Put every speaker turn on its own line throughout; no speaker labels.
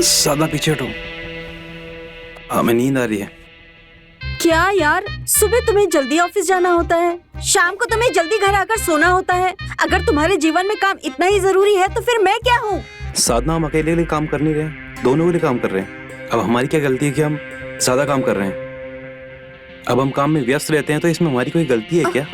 सादा पीछे हटो, हमें नींद आ रही है।
क्या यार, सुबह तुम्हें जल्दी ऑफिस जाना होता है, शाम को तुम्हें जल्दी घर आकर सोना होता है। अगर तुम्हारे जीवन में काम इतना ही जरूरी है तो फिर मैं क्या हूँ?
साधना, हम अकेले के लिए काम कर नहीं रहे, दोनों के लिए काम कर रहे हैं। अब हमारी क्या गलती है कि हम ज्यादा काम कर रहे हैं? अब हम काम में व्यस्त रहते हैं तो इसमें हमारी कोई गलती है क्या?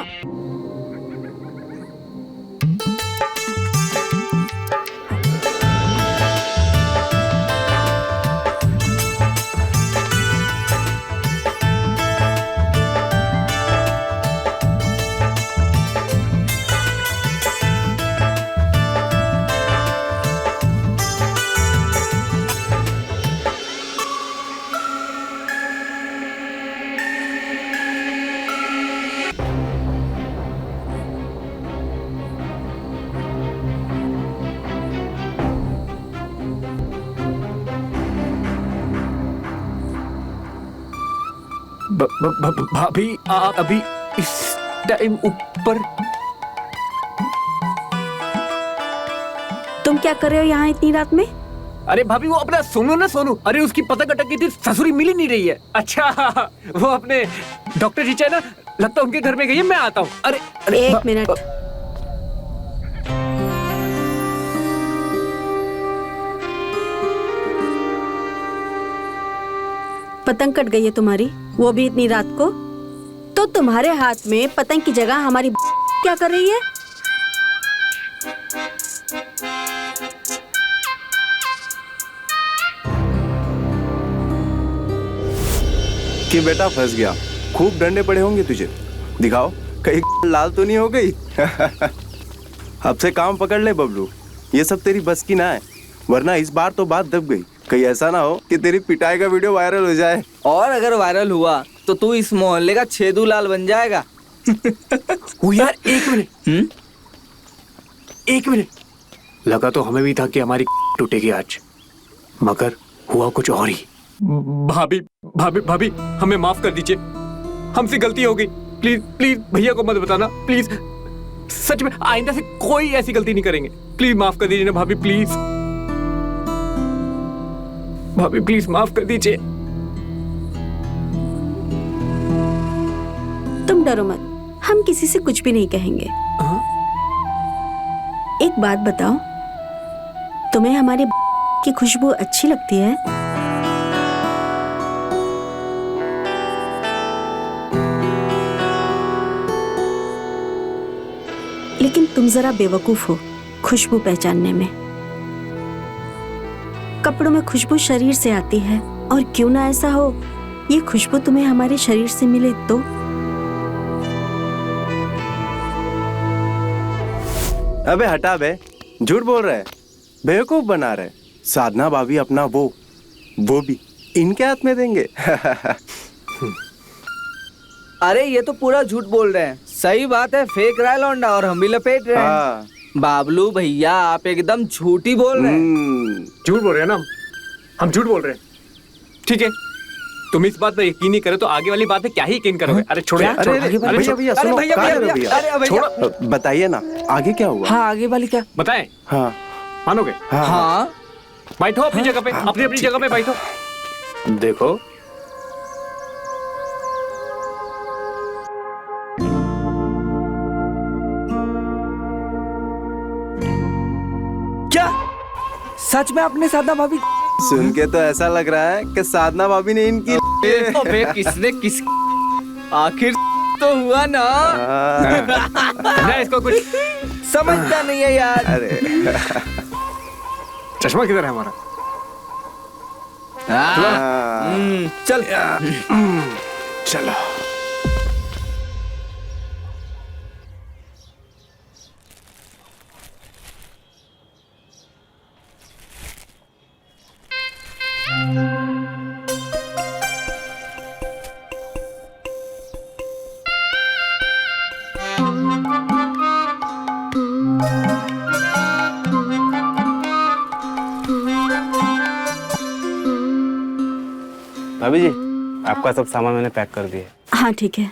भाभी, आप अभी इस टाइम ऊपर?
तुम क्या कर रहे हो यहाँ इतनी रात में?
अरे भाभी, वो अपना सोनू ना, सोनू, अरे उसकी पतंग अटक गई थी, ससुरी मिल ही नहीं रही है। अच्छा, वो अपने डॉक्टर जीचा है ना, लगता है उनके घर में गई है, मैं आता हूँ। अरे
एक मिनट। पतंग कट गई है तुम्हारी, वो भी इतनी रात को? तो तुम्हारे हाथ में पतंग की जगह हमारी क्या कर रही है?
कि बेटा फंस गया, खूब डंडे पड़े होंगे तुझे, दिखाओ कहीं लाल तो नहीं हो गई। अब से काम पकड़ ले बबलू, ये सब तेरी बस की ना है, वरना इस बार तो बात दब गई। कहीं ऐसा ना हो कि तेरी पिटाई का वीडियो वायरल हो जाए।
और अगर वायरल हुआ तो तू इस मोहल्ले का छेदू लाल बन जाएगा।
वो यार, एक मिनट, एक मिनट, लगा तो हमें भी था कि हमारी टूटेगी आज, मगर हुआ कुछ और ही। भाभी भाभी भाभी, हमें माफ कर दीजिए, हमसे गलती हो गई। प्लीज प्लीज भैया को मत बताना, प्लीज। सच में आइंदा से कोई ऐसी गलती नहीं करेंगे। प्लीज माफ कर दीजिए ना भाभी, प्लीज भाभी, प्लीज माफ कर दीजिए।
तुम डरो मत, हम किसी से कुछ भी नहीं कहेंगे। एक बात बताओ, तुम्हें हमारे की खुशबू अच्छी लगती है? लेकिन तुम जरा बेवकूफ हो खुशबू पहचानने में। कपड़ों में खुशबू शरीर से आती है, और क्यों ना ऐसा हो, ये खुशबू तुम्हें हमारे शरीर से मिले तो?
अबे हटा बे, झूठ बोल रहा है, बेवकूफ बना रहे। साधना भाभी अपना वो भी इनके हाथ में देंगे।
अरे ये तो पूरा झूठ बोल रहे हैं। सही बात है, फेक रहा है लौंडा, और हम भी लपेट रहे हैं। बाबलू भैया, आप एकदम झूठी बोल रहे हैं।
झूठ बोल रहे हैं ना हम झूठ बोल रहे हैं। ठीक है, तुम इस बात पर यकीन नहीं करे तो आगे वाली बात है क्या ही यकीन करोगे? अरे छोड़ो यार,
अरे भैया भैया सुनो, भैया बताइए ना आगे क्या हुआ?
हाँ, आगे वाली क्या
बताएं?
हाँ,
मानोगे?
हाँ,
बैठो अपनी जगह पे, अपनी जगह पे बैठो। देखो,
क्या सच में आपने साधना भाभी?
सुन के तो ऐसा लग रहा है कि साधना भाभी ने इनकी
अबे किसने किस, आखिर तो हुआ ना।
ना इसको कुछ
समझता नहीं है यार।
अरे
चश्मा किधर है हमारा?
चल
चलो।
भाभी जी, आपका सब सामान मैंने पैक कर दिया।
हाँ ठीक है।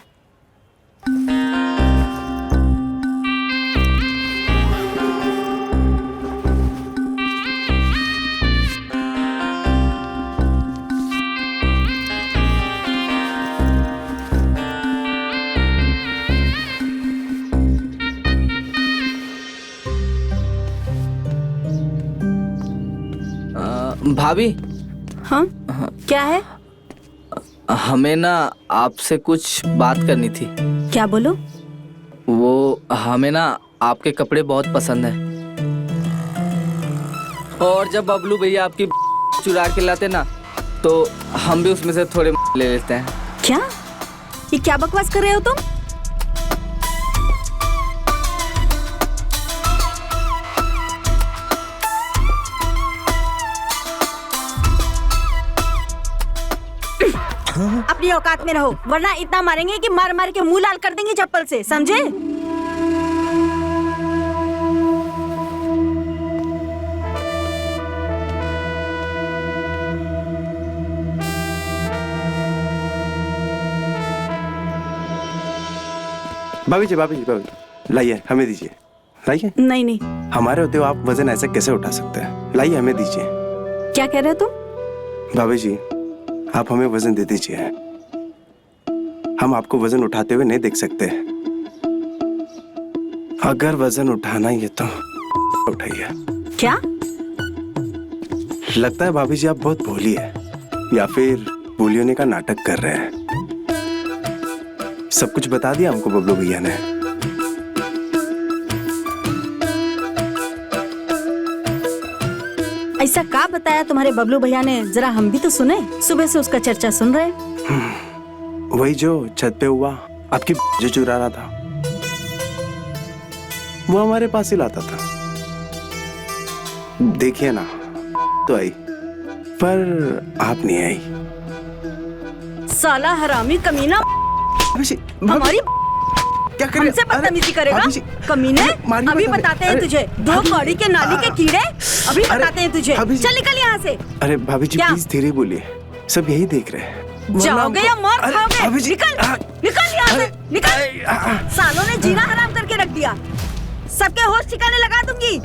भाभी,
हाँ क्या है?
हमें ना आपसे कुछ बात करनी थी।
क्या बोलो?
वो हमें ना आपके कपड़े बहुत पसंद है, और जब बबलू भैया आपकी चुरा के लाते ना तो हम भी उसमें से थोड़े ले लेते हैं।
क्या? ये क्या बकवास कर रहे हो तुम? अपनी औकात में रहो, वरना इतना मारेंगे कि मार मार के मुंह लाल कर देंगे चप्पल से, समझे?
भाभी जी, भाभी जी, भाभी जी, लाइए, हमें दीजिए। लाइए।
नहीं नहीं।
हमारे होते हो आप वजन ऐसे कैसे उठा सकते हैं? लाइए, हमें दीजिए।
क्या कह रहे हो तुम?
भाभी जी, आप हमें वजन दे दीजिए। हम आपको वजन उठाते हुए नहीं देख सकते। अगर वजन उठाना ही है तो उठाइए।
क्या?
लगता है भाभी जी आप बहुत भोली है, या फिर भोली होने का नाटक कर रहे हैं। सब कुछ बता दिया हमको बबलू भैया ने।
ऐसा क्या बताया तुम्हारे बबलू भैया ने? जरा हम भी तो सुने, सुबह से उसका चर्चा सुन रहे।
वही जो छत पे हुआ, आपकी जो चुरा रहा था, वो हमारे पास ही लाता था। देखिए ना, तो आई, पर आप नहीं आई।
साला हरामी कमीना, हमारी
क्या कर
हमसे बदतमीजी करेगा? कमीने, अभी बताते हैं तुझे। दो कौड़ी के नाली के कीड़े, अभी बताते हैं तुझे। चल निकल यहाँ से।
अरे भाभी जी, प्लीज धीरे बोलिए, सब यही देख रहे हैं।
जाओगे या मार खाओगे? निकल, निकल यहाँ से, निकल। सालों ने जीना हराम करके रख दिया, सबके होश ठिकाने लगा दूंगी।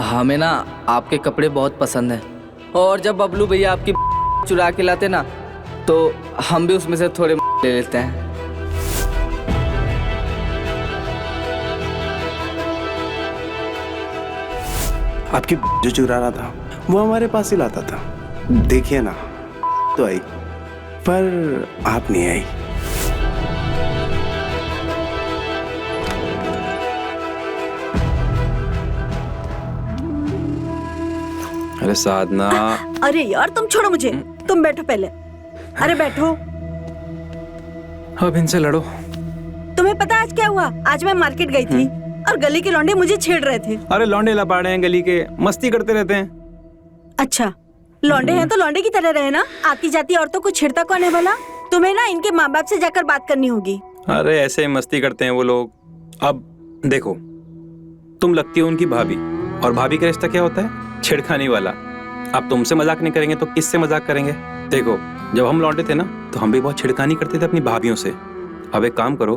हमें ना आपके कपड़े बहुत पसंद हैं, और जब बबलू भैया आपकी चुरा के लाते ना तो हम भी उसमें से थोड़े ले लेते हैं।
आपकी जो चुरा रहा था, वो हमारे पास ही लाता था। देखिए ना, तो आई, पर आप नहीं आई।
अरे साधना।
अरे यार तुम छोड़ो मुझे, तुम बैठो पहले। अरे बैठो।
अब इनसे लड़ो।
तुम्हें पता आज क्या हुआ? आज मैं मार्केट गई थी और गली के लौंडे मुझे छेड़ रहे थे।
अरे लौंडे लबाड़े हैं गली के, मस्ती करते रहते हैं।
अच्छा, लौंडे हैं तो लौंडे की तरह रहे ना, आती जाती औरतों को छेड़ता कौन है भला? तुम्हें ना इनके माँ बाप से जाकर बात करनी होगी।
अरे ऐसे ही मस्ती करते हैं वो लोग। अब देखो, तुम लगती हो उनकी भाभी, और भाभी का रिश्ता क्या होता है? छेड़खानी वाला। अब तुमसे मजाक नहीं करेंगे तो किससे मजाक करेंगे? देखो, जब हम लौंडे थे ना तो हम भी बहुत छेड़खानी करते थे अपनी भाभियों से। अब एक काम करो,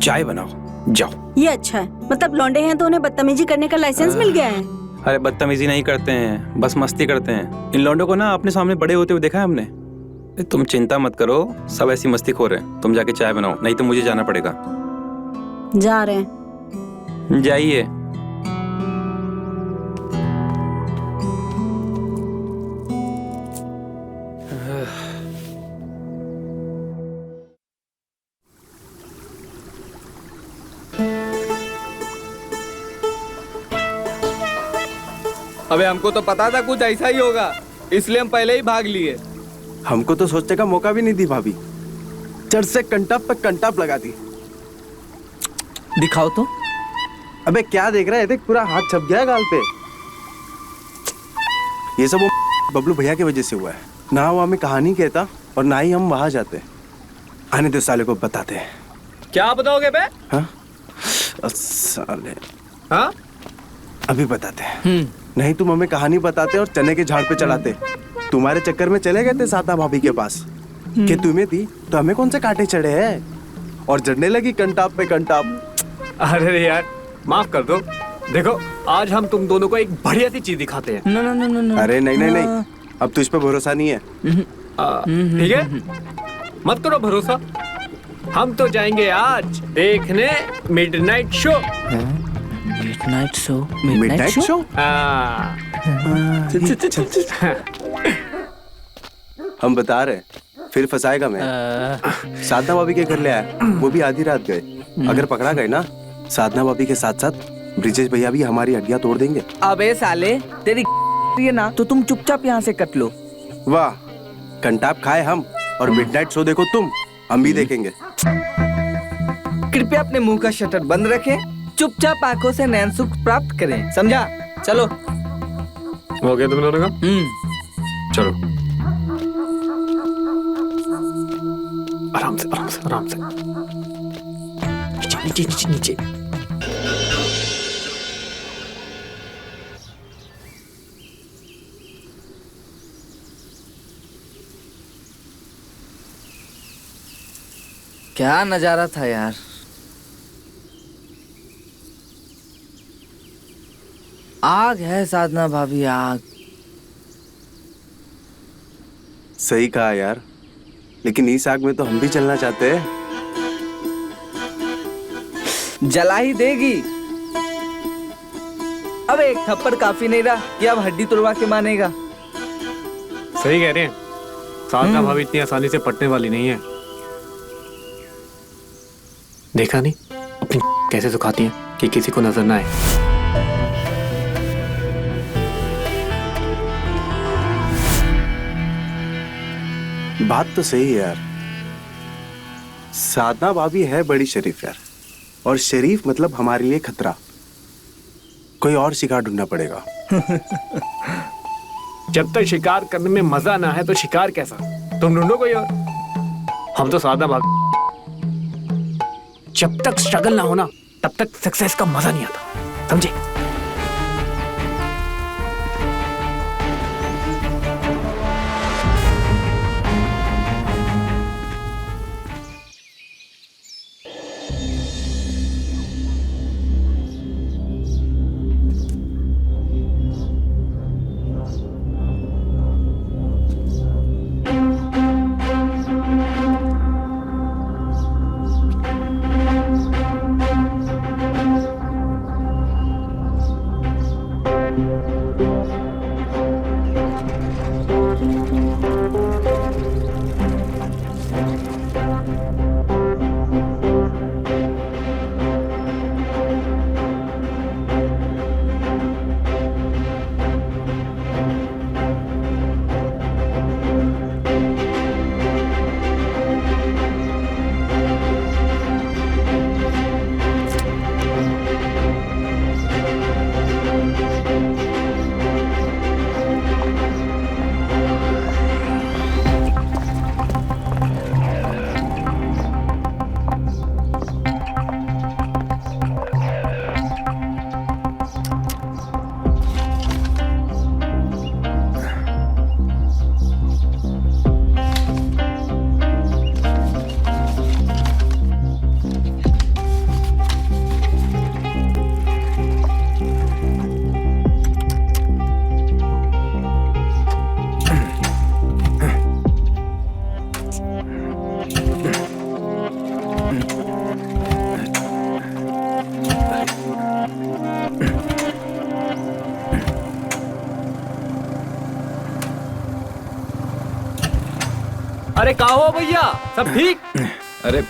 चाय बनाओ, जाओ।
ये अच्छा है, मतलब लौंडे हैं तो उन्हें बदतमीजी करने का लाइसेंस मिल गया है।
अरे बदतमीजी नहीं करते हैं, बस मस्ती करते हैं। इन लौंडों को ना अपने सामने बड़े होते हुए देखा है हमने। तुम चिंता मत करो, सब ऐसी मस्ती खो रहे हैं। तुम जाके चाय बनाओ, नहीं तो मुझे जाना पड़ेगा।
जा रहे हैं।
जाइए।
अबे हमको तो पता था कुछ ऐसा ही होगा, इसलिए हम पहले ही भाग लिए।
हमको तो सोचने का मौका भी नहीं दी भाभी, चढ़ से कंटाप पे कंटाप लगा दी।
दिखाओ तो।
अबे क्या देख रहा है? देख, पूरा हाथ छप गया है गाल पे। ये सब वो बबलू भैया की वजह से हुआ है। ना वो हमें कहानी कहता और ना ही हम वहां जाते। आने दो, साले को बताते हैं।
क्या बताओगे बे?
हाँ साले,
हाँ
अभी बताते हैं। नहीं तुम हमें कहानी बताते और चने के झाड़ पे चढ़ाते। तुम्हारे चक्कर में चले गए थे साता भाभी के पास कि तुम्हें थी तो हमें कौन से कांटे चढ़े हैं, और जड़ने लगी कंटाप पे कंटाप।
अरे यार माफ कर दो। देखो आज हम तुम दोनों को एक बढ़िया सी चीज दिखाते हैं।
No no no no.
अरे नहीं नहीं नहीं, अब तुझ पे भरोसा नहीं है।
ठीक है, मत करो भरोसा। हम तो जाएंगे आज देखने midnight show.
Midnight show?
Midnight show?
हाँ।
हम बता रहे, फिर फंसाएगा मैं। साधना भाभी के घर ले आया, वो भी आधी रात गए। अगर पकड़ा गए ना, साधना भाभी के साथ साथ ब्रिजेश भैया भी हमारी हड्डियां तोड़ देंगे।
अबे साले, तेरी ये ना तो तुम चुपचाप यहाँ से कट लो।
वाह, कंटाप खाए हम और मिडनाइट शो देखो तुम, हम भी देखेंगे।
कृपया अपने मुंह का शटर बंद रखें, चुपचाप आंखों से नैन सुख प्राप्त करें, समझा? चलो।
हो गया तुम दोनों का?
चलो।
आराम से आराम से आराम से। नीचे नीचे नीचे नीचे।
क्या नजारा था यार। आग है साधना भाभी, आग।
सही कहा यार, लेकिन इस आग में तो हम भी चलना चाहते हैं।
जला ही देगी। अब एक थप्पड़ काफी नहीं रहा कि अब हड्डी तोड़वा के मानेगा।
सही कह रहे हैं, साधना भाभी इतनी आसानी से पटने वाली नहीं है। देखा नहीं अपनी कैसे सुखाती हैं कि किसी को नजर ना आए।
बात तो सही है यार, साधना भाभी है बड़ी शरीफ यार, और शरीफ मतलब हमारे लिए खतरा। कोई और शिकार ढूंढना पड़ेगा।
जब तक शिकार करने में मजा ना है तो शिकार कैसा? तुम ढूंढो कोई और। हम तो साधना भाभी, जब तक स्ट्रगल ना होना तब तक सक्सेस का मजा नहीं आता, समझे? अरे कहाँ हो भैया, सब ठीक?
अरे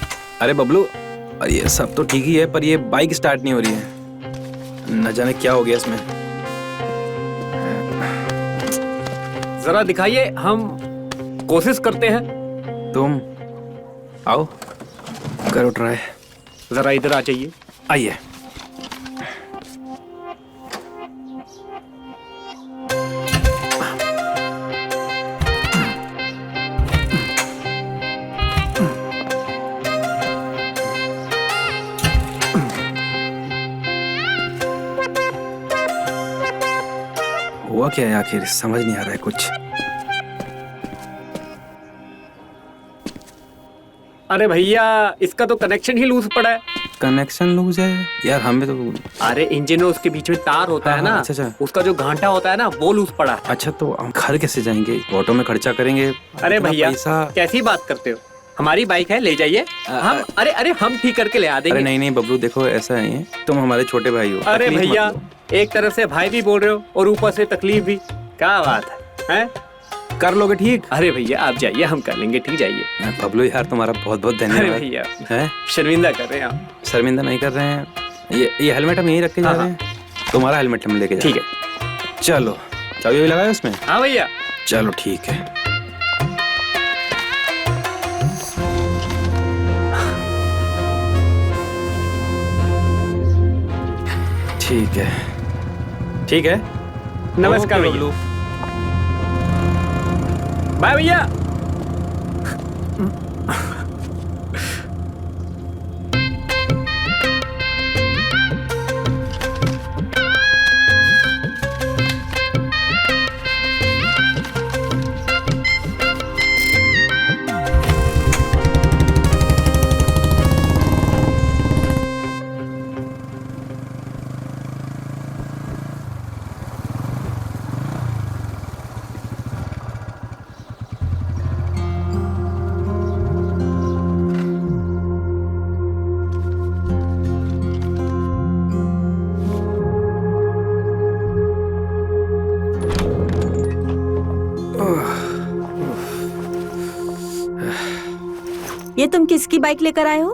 अरे बबलू, अरे ये सब तो ठीक ही है, पर ये बाइक स्टार्ट नहीं हो रही है। न जाने क्या हो गया इसमें।
जरा दिखाइए, हम कोशिश करते हैं।
तुम आओ, करो ट्राई।
जरा इधर आ जाइए।
आइए। हुआ क्या है आखिर, समझ नहीं आ रहा है कुछ।
अरे भैया, इसका तो कनेक्शन ही लूज पड़ा है।
कनेक्शन लूज है यार, हमें तो।
अरे इंजन और उसके बीच में तार होता है ना,
अच्छा।
उसका जो घाटा होता है ना, वो लूज पड़ा है।
अच्छा, तो हम घर कैसे जाएंगे? ऑटो में खर्चा करेंगे?
अरे
इतना
भैया,
पैसा।
कैसी बात करते हो? हमारी बाइक है, ले जाइए। हम अरे हम ठीक करके ले आ
अरे
देंगे।
नहीं नहीं बबलू, देखो ऐसा नहीं है, तुम हमारे छोटे भाई हो।
अरे
तकलीफ मत
भैया,
लो।
एक तरफ से भाई भी बोल रहे हो और ऊपर से तकलीफ भी, क्या बात है, हैं?
कर लोगे ठीक।
अरे भैया आप जाइए, हम कर लेंगे, ठीक, जाइए।
बबलू यार तुम्हारा बहुत बहुत
अरे
धन्यवाद।
भैया
है
शर्मिंदा कर रहे हैं आप।
शर्मिंदा नहीं कर रहे हैं। ये हेलमेट हम यहीं रख के जा
हाँ,
रहे हैं। तुम्हारा हेलमेट हम लेके जा
ठीक
रहे हैं। चलो, चाबी भी लगाए उसमें।
हाँ भैया।
चलो ठीक है। ठीक है, ठीक है।
नमस्कार
ओके,
भैया। बाय भैया।
ये तुम किसकी बाइक लेकर आए हो?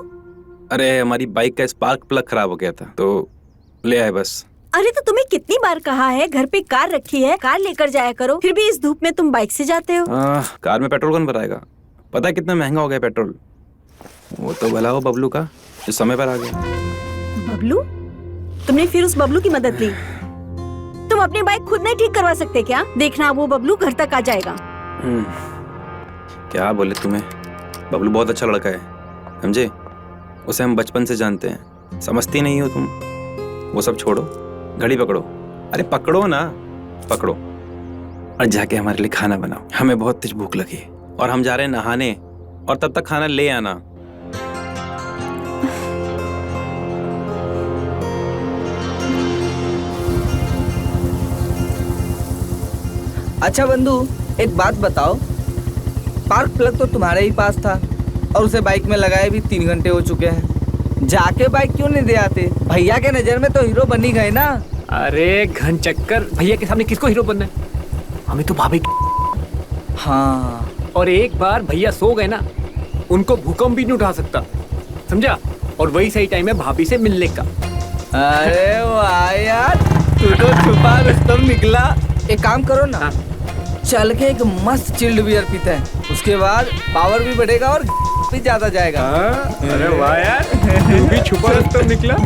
अरे हमारी बाइक का स्पार्क प्लग खराब हो गया था तो ले आए बस।
अरे तो तुम्हें कितनी बार कहा है घर पे कार रखी है, कार लेकर जाया करो, फिर भी इस धूप में तुम बाइक से जाते हो।
कार में पेट्रोल कौन भराएगा? पता है कितना महंगा हो गया पेट्रोल। वो तो भला हो बबलू का जो समय पर आ गया।
बबलू? तुमने फिर उस बबलू की मदद ली? तुम अपनी बाइक खुद नहीं ठीक करवा सकते क्या? देखना वो बबलू घर तक आ जाएगा।
क्या बोले तुम्हें, बबलू बहुत अच्छा लड़का है, समझे? उसे हम बचपन से जानते हैं। समझती नहीं हो तुम। वो सब छोड़ो, घड़ी पकड़ो। अरे पकड़ो ना, पकड़ो और जाके हमारे लिए खाना बनाओ। हमें बहुत तेज भूख लगी है और हम जा रहे हैं नहाने, और तब तक खाना ले आना।
अच्छा बंधु, एक बात बताओ, स्पार्क प्लग तो तुम्हारे ही पास था और उसे बाइक में लगाए भी 3 घंटे हो चुके हैं। जाके बाइक क्यों नहीं दे आते? भैया के नजर में तो हीरो बनी गए ना।
अरे घन चक्कर, भैया के सामने किसको हीरो बनना है?
हमें तो भाभी
हाँ,
और एक बार भैया सो गए ना, उनको भूकंप भी नहीं उठा सकता, समझा? और वही सही टाइम है भाभी से मिलने का।
अरे वाह यार, तू तो छुपा रुस्तम निकला। एक काम करो ना, चल के एक मस्त चिल्ड बियर पीते हैं, उसके बाद पावर भी बढ़ेगा और भी ज्यादा जाएगा।
अरे वाह यार, तू भी छुपा रुस्तम निकला।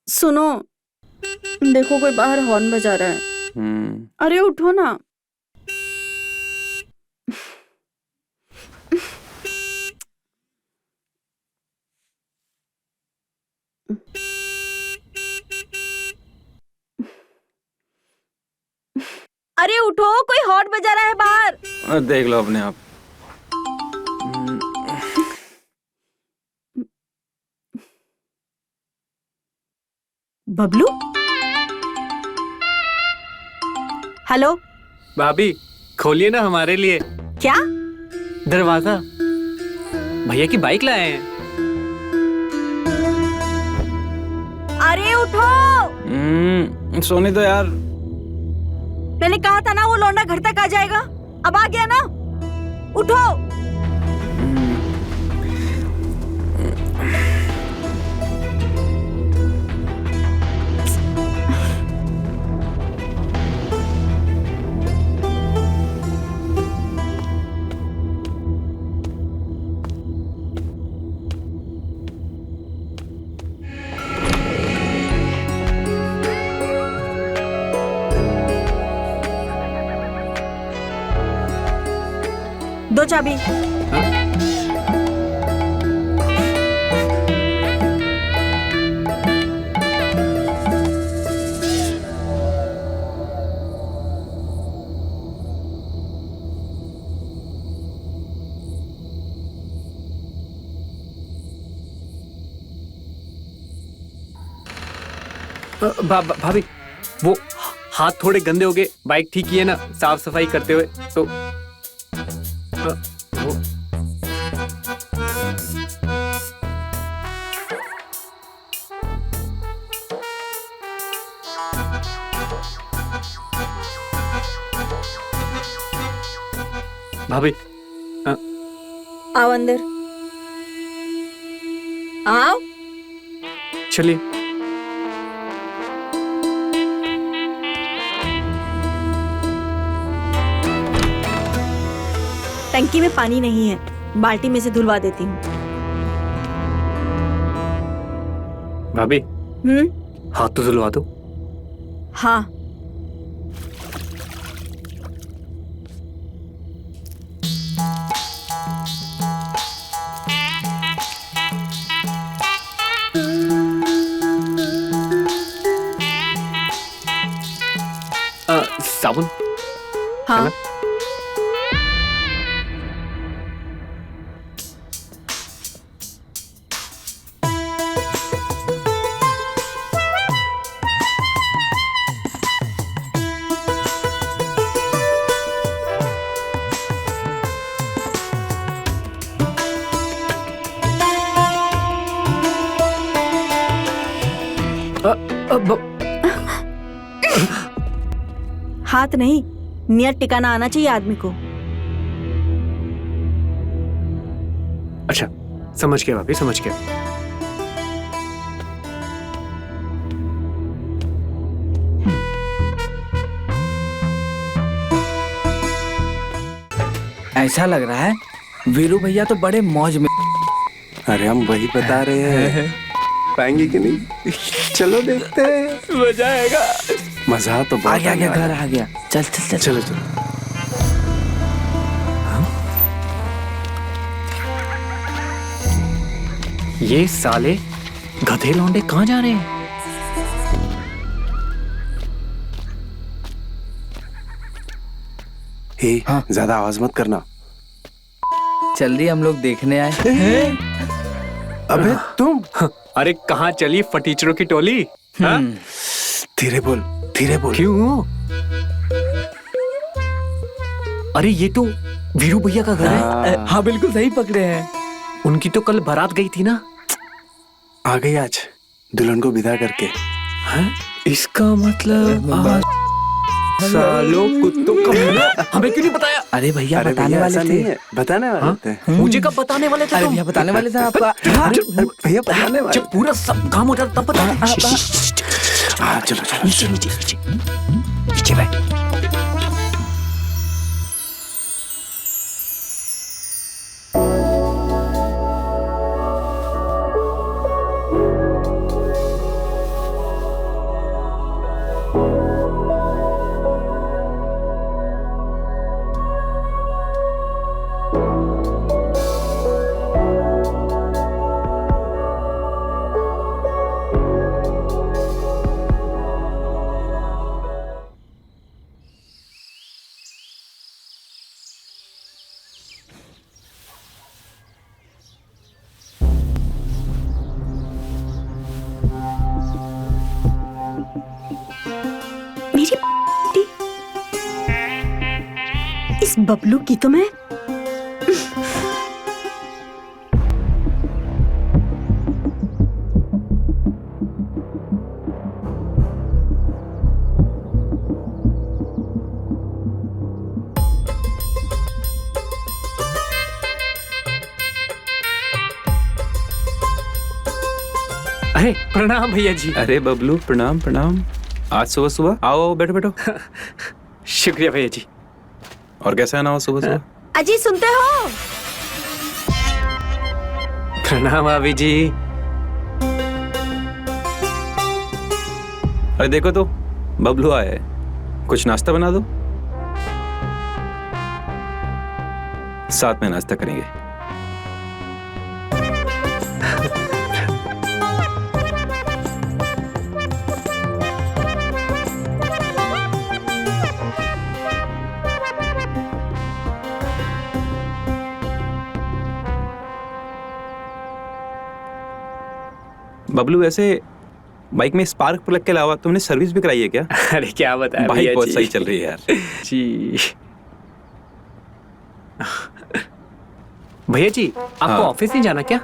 सुनो, देखो कोई बाहर हॉर्न बजा रहा है। अरे उठो ना। अरे उठो, कोई हॉर्न बजा रहा है बाहर।
देख लो अपने आप।
बबलू? हेलो?
भाभी खोलिए ना हमारे लिए
क्या?
दरवाजा, भैया की बाइक लाए हैं।
अरे उठो।
सोने दो यार।
मैंने कहा था ना वो लौंडा घर तक आ जाएगा, अब आ गया ना। उठो। दो चाबी।
भाभी वो हाथ थोड़े गंदे हो गए, बाइक ठीक किए ना साफ सफाई करते हुए तो वो भाभी
आओ अंदर आओ।
चलिए।
टंकी में पानी नहीं है, बाल्टी में से धुलवा देती हूँ।
भाभी हाथ तो धुलवा दो।
हाँ।
साबुन।
हाँ।
है ना?
हाथ नहीं, नियत टिकाना आना चाहिए आदमी को।
अच्छा समझ गया भाभी, समझ गया।
ऐसा लग रहा है वीरू भैया तो बड़े मौज में।
अरे हम वही बता रहे हैं, पाएंगे कि नहीं? चलो देखते हैं, मजा आएगा। मजा तो बहुत
आ गया घर आ गया। चल चल चल
चलो चलो।
ये साले गधे लौंडे कहाँ जा रहे हैं?
हे ज्यादा आवाज मत करना।
चल रही हम लोग देखने आए।
अबे तुम
अरे कहाँ चली फटीचरों की टोली? हाँ?
धीरे बोल, धीरे बोल।
क्यों? अरे ये तो वीरू भैया का घर है।
हाँ बिल्कुल सही पकड़े हैं।
उनकी तो कल बारात गई थी ना।
आ गई आज दुल्हन को विदा करके।
हाँ? इसका मतलब आज सालों कुत्तों का हमें क्यों नहीं बताया?
अरे भैया
अरे
बताने
भैया,
वाले
ऐसा
थे।
नहीं है, बताने वाले थे।
मुझे कब बताने वाले थे
अरे
तुम?
भैया बताने वाले थे आपका। हाँ?
भैया बताने वाले।
जब पूरा सब काम हो जाता तब बताते।
हाँ चलो चलो
नीचे नीचे नीचे नीचे बैठ।
मेरी बेटी, इस बबलू की तो मैं
अरे प्रणाम भैया जी।
अरे बबलू प्रणाम प्रणाम। आज सुबह सुबह आओ आओ बैठो बैठो।
शुक्रिया भैया जी।
और कैसा है ना हो सुबह सुबह?
अजी सुनते हो?
प्रणाम भाभी जी।
अरे देखो तो बबलू आया है, कुछ नाश्ता बना दो, साथ में नाश्ता करेंगे। बबलू वैसे बाइक में स्पार्क प्लग के अलावा तुमने सर्विस भी कराई है क्या?
अरे क्या बताया
बाइक
भैया
बहुत
जी।
सही चल रही है यार।
जी भैया जी, आपको
हाँ।
ऑफिस नहीं जाना क्या?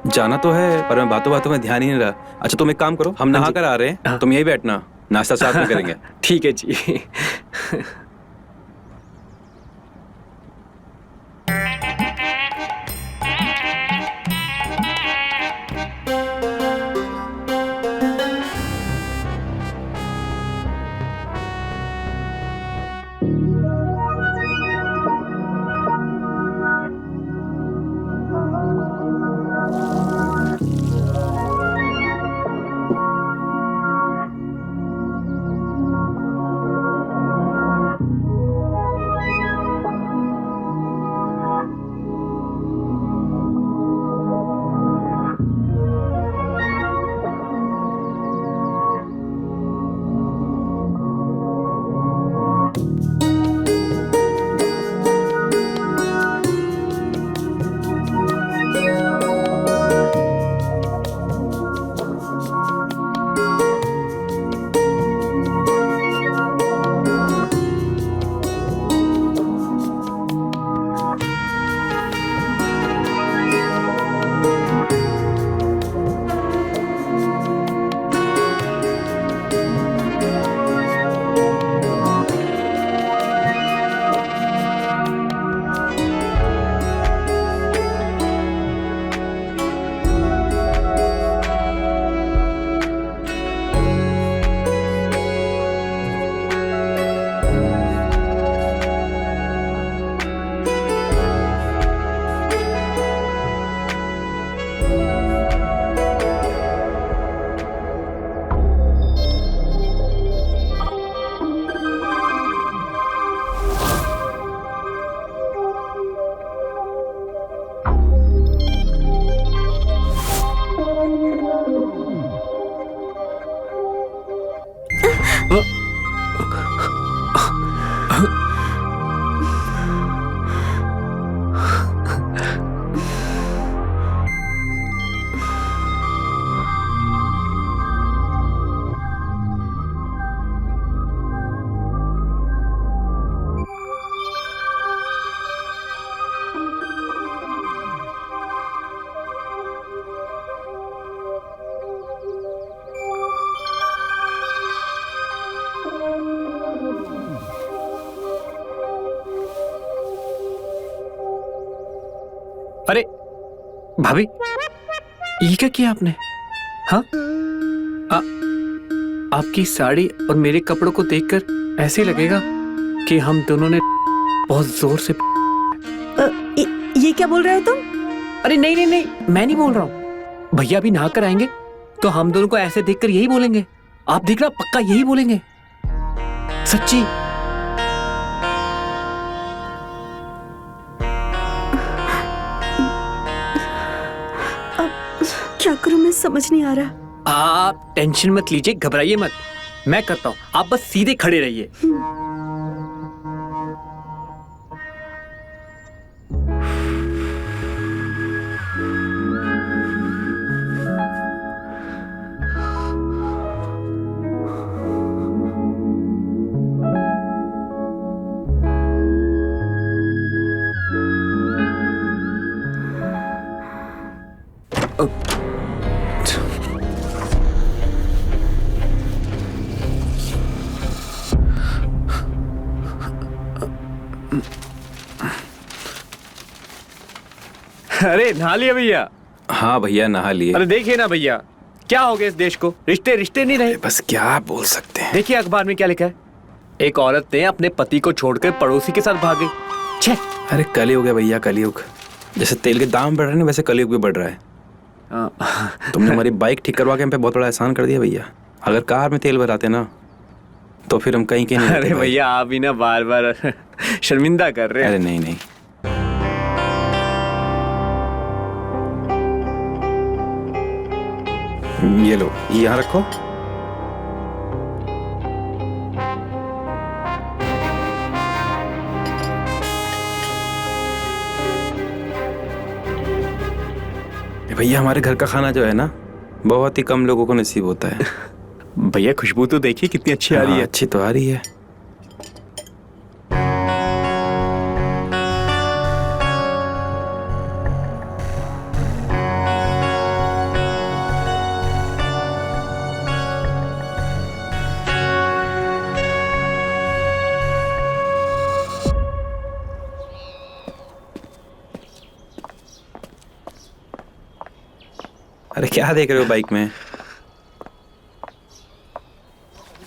जाना तो है पर मैं बातों बातों में ध्यान ही नहीं रहा। अच्छा तुम एक काम करो, हम नहा कर आ रहे हैं,
हाँ।
तुम यही बैठना, नाश्ता साथ में करेंगे।
ठीक है जी। अरे भाभी, ये क्या किया आपने? हाँ, आपकी साड़ी और मेरे कपड़ों को देखकर ऐसे लगेगा कि हम दोनों ने बहुत जोर से।
ये क्या बोल रहे हो तुम?
अरे नहीं नहीं नहीं, मैं नहीं बोल रहा हूँ। भैया भी नहा कर आएंगे तो हम दोनों को ऐसे देखकर यही बोलेंगे। आप देखना, पक्का यही बोलेंगे, सच्ची।
क्या करूं मैं समझ नहीं आ रहा।
आप टेंशन मत लीजिए, घबराइए मत, मैं करता हूँ, आप बस सीधे खड़े रहिए। अरे नहा लिया भैया?
हाँ भैया नहा लिए।
अरे देखिए ना भैया, क्या हो गया इस देश को, रिश्ते रिश्ते नहीं रहे।
बस क्या बोल सकते हैं।
देखिए अखबार में क्या लिखा है, एक औरत ने अपने पति को छोड़कर पड़ोसी के साथ भागी। छे,
अरे कलयुग है भैया, कलयुग। जैसे तेल के दाम बढ़ रहे हैं वैसे कलयुग भी बढ़ रहा है। तुमने हमारी बाइक ठीक करवा के हम पे बहुत बड़ा एहसान कर दिया भैया। अगर कार में तेल भराते ना तो फिर हम कहीं के नहीं
अरे भैया आप भी ना बार बार शर्मिंदा कर रहे हैं।
अरे नहीं नहीं, ये लो, ये यहाँ रखो। भैया हमारे घर का खाना जो है ना, बहुत ही कम लोगों को नसीब होता है।
भैया खुशबू तो देखिए कितनी अच्छी आ रही
हाँ,
है।
अच्छी तो आ रही है। अरे क्या देख रहे हो बाइक में?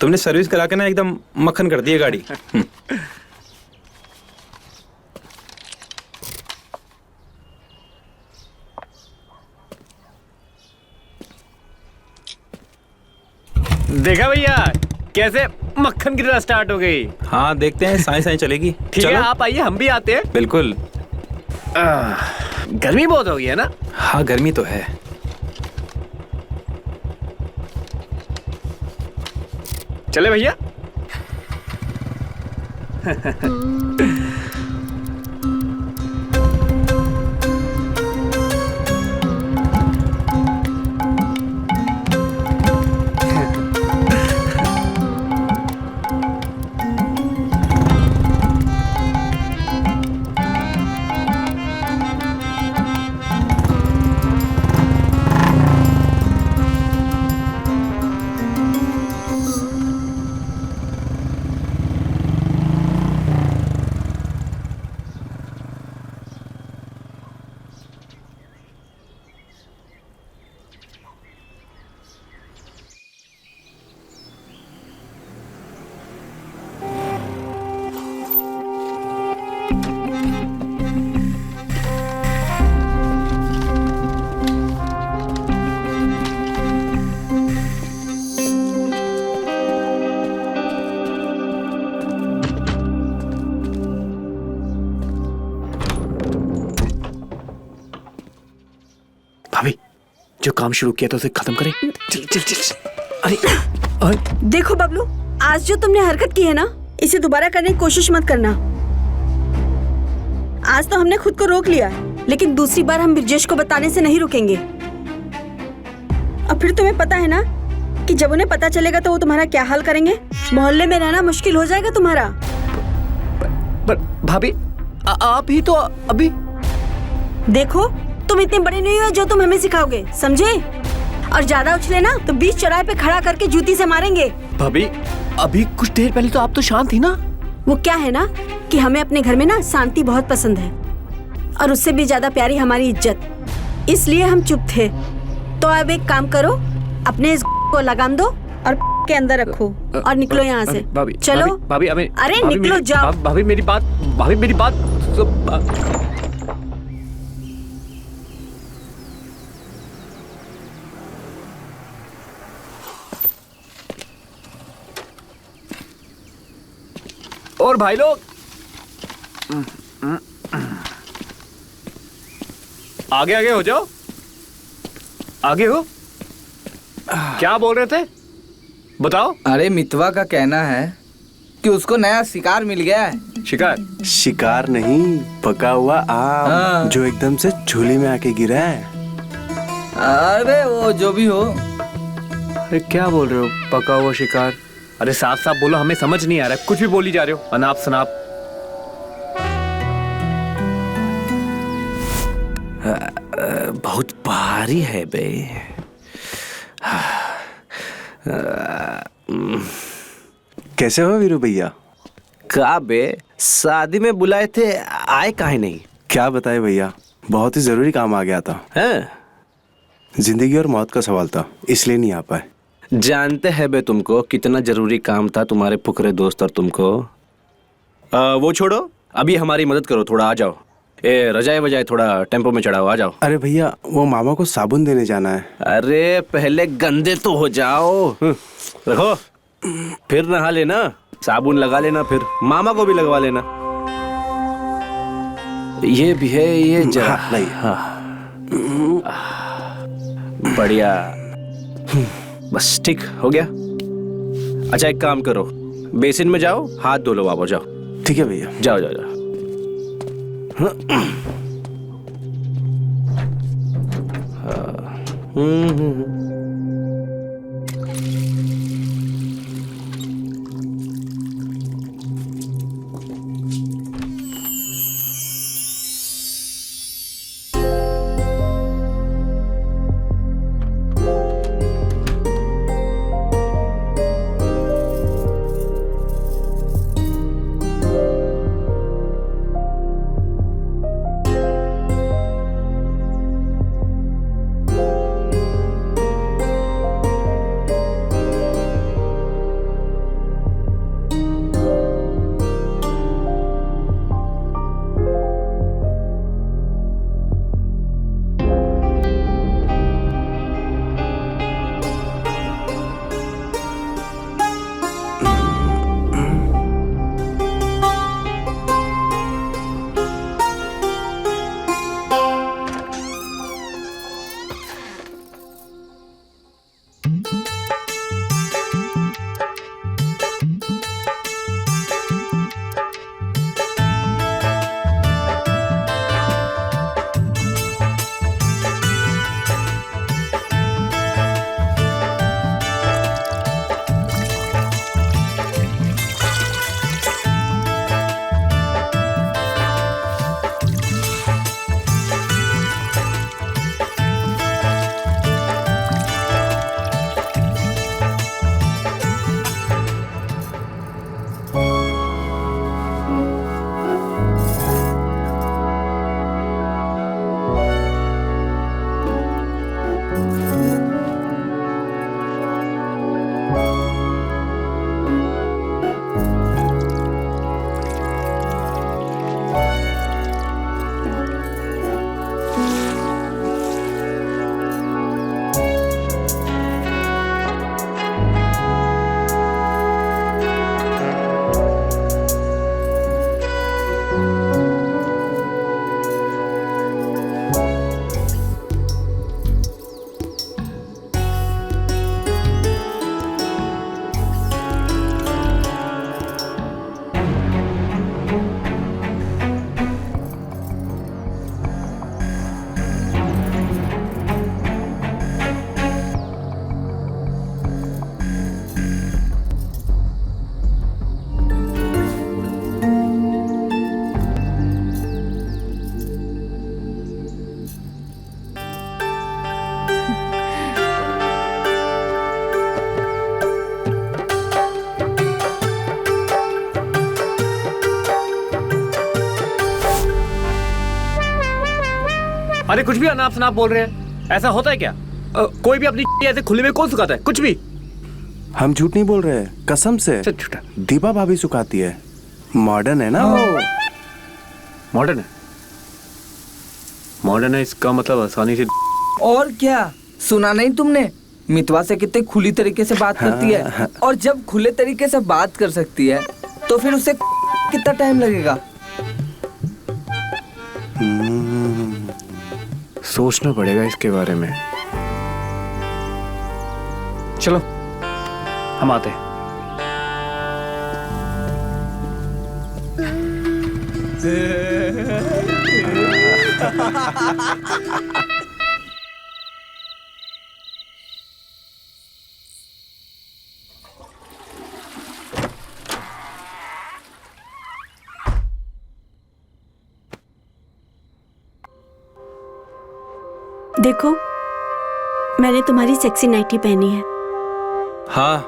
तुमने सर्विस करा के ना एकदम मक्खन कर दी है गाड़ी।
देखा भैया कैसे मक्खन की तरह स्टार्ट हो गई।
हाँ देखते हैं, साई साई चलेगी।
ठीक है,
चलो।
आप आइए, हम भी आते हैं।
बिल्कुल।
गर्मी बहुत हो गई है ना।
हाँ गर्मी तो है।
चले भैया। भाभी जो काम शुरू किया था उसे खत्म करें। चल चल चल। अरे
देखो बबलू, आज जो तुमने हरकत की है ना, इसे दोबारा करने की कोशिश मत करना। आज तो हमने खुद को रोक लिया है, लेकिन दूसरी बार हम ब्रिजेश को बताने से नहीं रुकेंगे। अब फिर तुम्हें पता है ना कि जब उन्हें पता चलेगा तो वो तुम्हारा क्या हाल करेंगे। मोहल्ले में रहना मुश्किल हो जाएगा तुम्हारा।
पर भाभी आप ही तो अभी।
देखो तुम इतने बड़े नहीं हो जो तुम हमें सिखाओगे, समझे? और ज्यादा उछले ना तो बीच चौराहे पे खड़ा करके जूती से मारेंगे।
भाभी अभी कुछ देर पहले तो आप तो शांत थी ना।
वो क्या है ना कि हमें अपने घर में ना शांति बहुत पसंद है, और उससे भी ज्यादा प्यारी हमारी इज्जत। इसलिए हम चुप थे। तो अब एक काम करो, अपने इस को लगाम दो और के अंदर रखो और निकलो यहाँ से।
भाभी
चलो।
भाभी
अरे निकलो, जाओ।
भाभी मेरी बात और भाई लोग आगे आगे हो जाओ। आगे हो। क्या बोल रहे थे बताओ।
अरे मितवा का कहना है कि उसको नया शिकार मिल गया है।
शिकार?
शिकार नहीं, पका हुआ आम
हाँ।
जो एकदम से झोली में आके गिरा है।
अरे वो जो भी हो।
अरे क्या बोल रहे हो पका हुआ शिकार? अरे साफ साफ बोलो, हमें समझ नहीं आ रहा है। कुछ भी बोली जा रहे हो, अनाप शनाप।
बहुत भारी है बे।
कैसे हो वीरू भैया?
का बे, शादी में बुलाए थे, आए काहे नहीं?
क्या बताए भैया, बहुत ही जरूरी काम आ गया था।
हैं?
जिंदगी और मौत का सवाल था, इसलिए नहीं आ पाए।
जानते हैं बे तुमको कितना जरूरी काम था तुम्हारे फुकरे दोस्त और तुमको। वो छोड़ो, अभी हमारी मदद करो, थोड़ा आ जाओ। ए रजाए बजाए थोड़ा टेम्पो में चढ़ाओ, आ जाओ।
अरे भैया, वो मामा को साबुन देने जाना है।
अरे पहले गंदे तो हो जाओ। रखो, फिर नहा लेना, साबुन लगा लेना, फिर मामा को भी लगवा लेना। ये भी है, ये जरा
हाँ, नहीं।
बढ़िया, बस ठीक हो गया। अच्छा एक काम करो, बेसिन में जाओ, हाथ धो लो, वापस जाओ।
ठीक है भैया।
जाओ जाओ जाओ।
अरे कुछ भी अनाप शनाप बोल रहे हैं, ऐसा होता है क्या? कोई भी अपनी ऐसे खुले में कौन सुखाता है? कुछ भी।
हम झूठ नहीं बोल रहे, कसम से।
सच झूठा।
दीपा भाभी सुखाती है, मॉडर्न है ना वो।
मॉडर्न है? मॉडर्न है इसका मतलब आसानी से।
और क्या, सुना नहीं तुमने? मितवा से कितने खुली तरीके से बात करती है, और जब खुले तरीके से बात कर सकती है तो फिर उसे कितना टाइम लगेगा?
सोचना पड़ेगा इसके बारे में। चलो हम आते हैं।
देखो, मैंने तुम्हारी सेक्सी नाइटी पहनी है।
हाँ,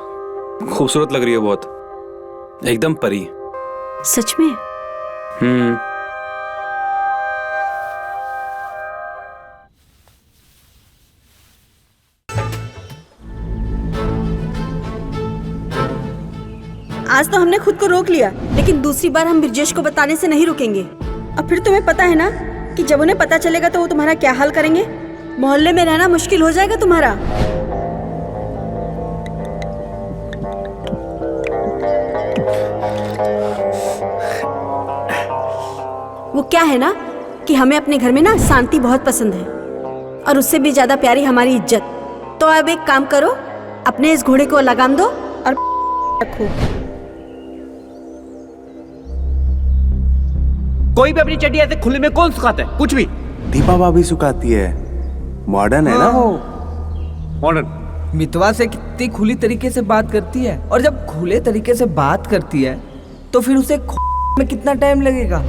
खूबसूरत लग रही है बहुत, एकदम परी।
सच में? आज तो हमने खुद को रोक लिया, लेकिन दूसरी बार हम ब्रिजेश को बताने से नहीं रुकेंगे। अब फिर तुम्हें पता है ना कि जब उन्हें पता चलेगा तो वो तुम्हारा क्या हाल करेंगे। मोहल्ले में रहना मुश्किल हो जाएगा तुम्हारा। वो क्या है ना कि हमें अपने घर में ना शांति बहुत पसंद है, और उससे भी ज्यादा प्यारी हमारी इज्जत। तो अब एक काम करो, अपने इस घोड़े को लगाम दो और रखो।
कोई भी अपनी चड्डी ऐसे खुले में कौन सुखाता है? कुछ भी।
दीपा भाभी सुखाती है, मॉडर्न है ना वो।
मॉडर्न।
मितवा से कितनी खुली तरीके से बात करती है, और जब खुले तरीके से बात करती है तो फिर उसे में कितना टाइम लगेगा?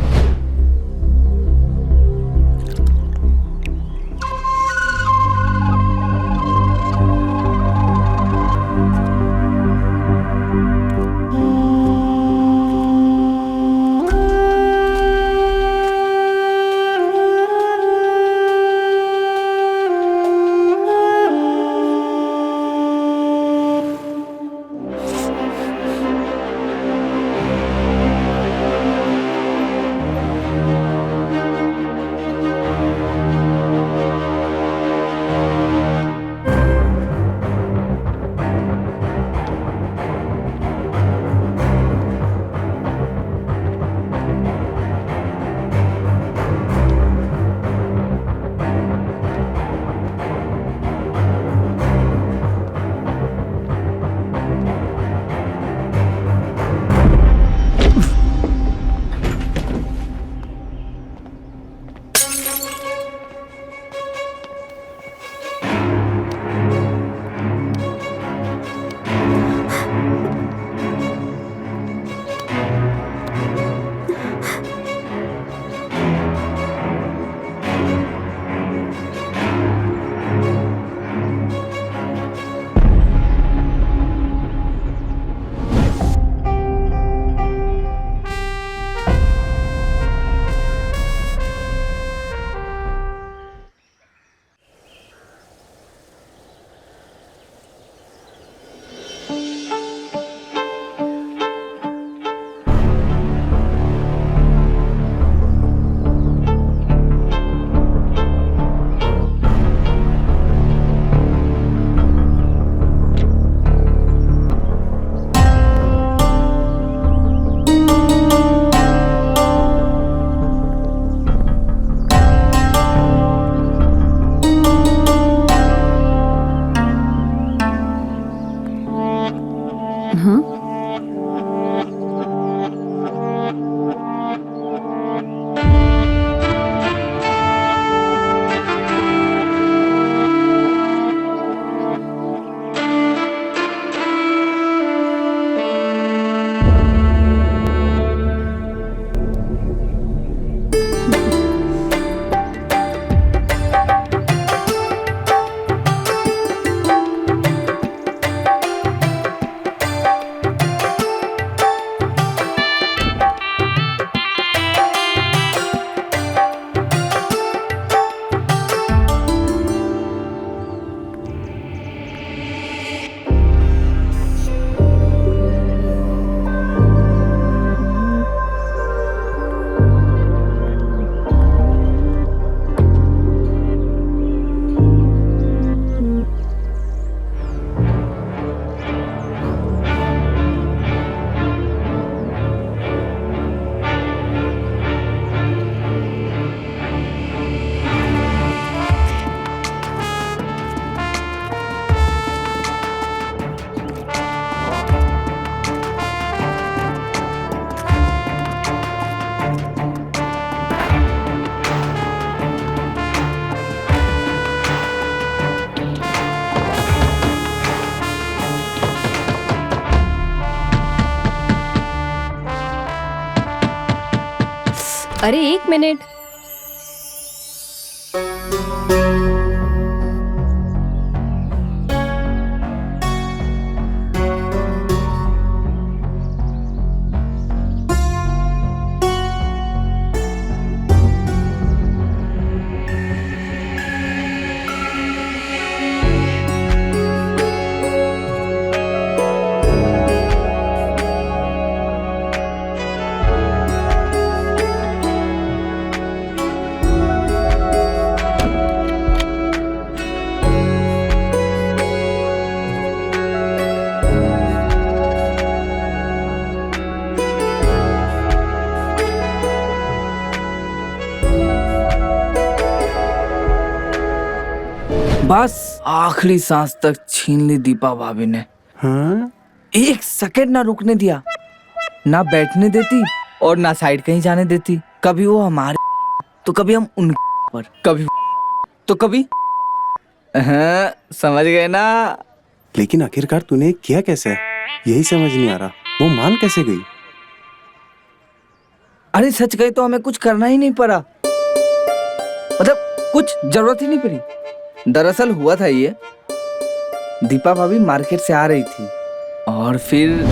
अरे 1 मिनट।
बस आखिरी सांस तक छीन ली दीपा भाभी ने।
हाँ?
1 सेकंड ना रुकने दिया, ना बैठने देती और ना साइड कहीं जाने देती। कभी वो हमारे तो कभी हम उनके पर, कभी तो कभी। हाँ, समझ गए ना?
लेकिन आखिरकार तूने किया कैसे? यही समझ नहीं आ रहा, वो मान कैसे गई?
अरे सच कहे तो हमें कुछ करना ही नहीं पड़ा, मतलब कुछ जरूरत ही नहीं पड़ी। दरअसल हुआ था ये, दीपा भाभी मार्केट से आ रही थी और फिर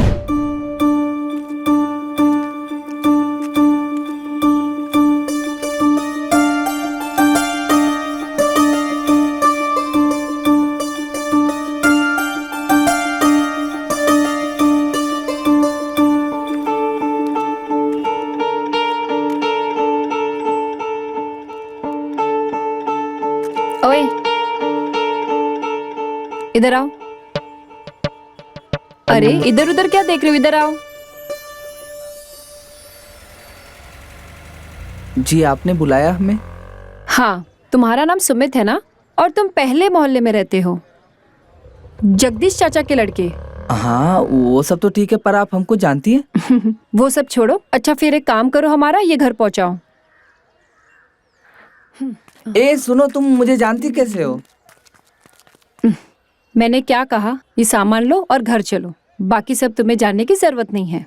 ओए, इधर आओ। अरे इधर उधर क्या देख रहे हो, इधर आओ।
जी आपने बुलाया हमें?
हाँ, तुम्हारा नाम सुमित है ना, और तुम पहले मोहल्ले में रहते हो, जगदीश चाचा के लड़के।
हाँ वो सब तो ठीक है, पर आप हमको जानती हैं?
वो सब छोड़ो। अच्छा फिर एक काम करो, हमारा ये घर पहुंचाओ।
ए सुनो, तुम मुझे जानती कैसे हो?
मैंने क्या कहा, ये सामान लो और घर चलो, बाकी सब तुम्हें जानने की जरूरत नहीं है।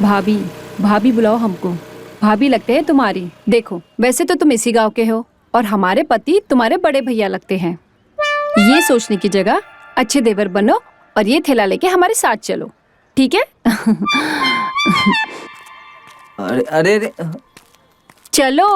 भाभी भाभी बुलाओ हमको, भाभी लगते हैं तुम्हारी। देखो वैसे तो तुम इसी गांव के हो और हमारे पति तुम्हारे बड़े भैया लगते हैं। ये सोचने की जगह अच्छे देवर बनो और ये थैला लेके हमारे साथ चलो, ठीक है?
अरे अरे, अरे
चलो।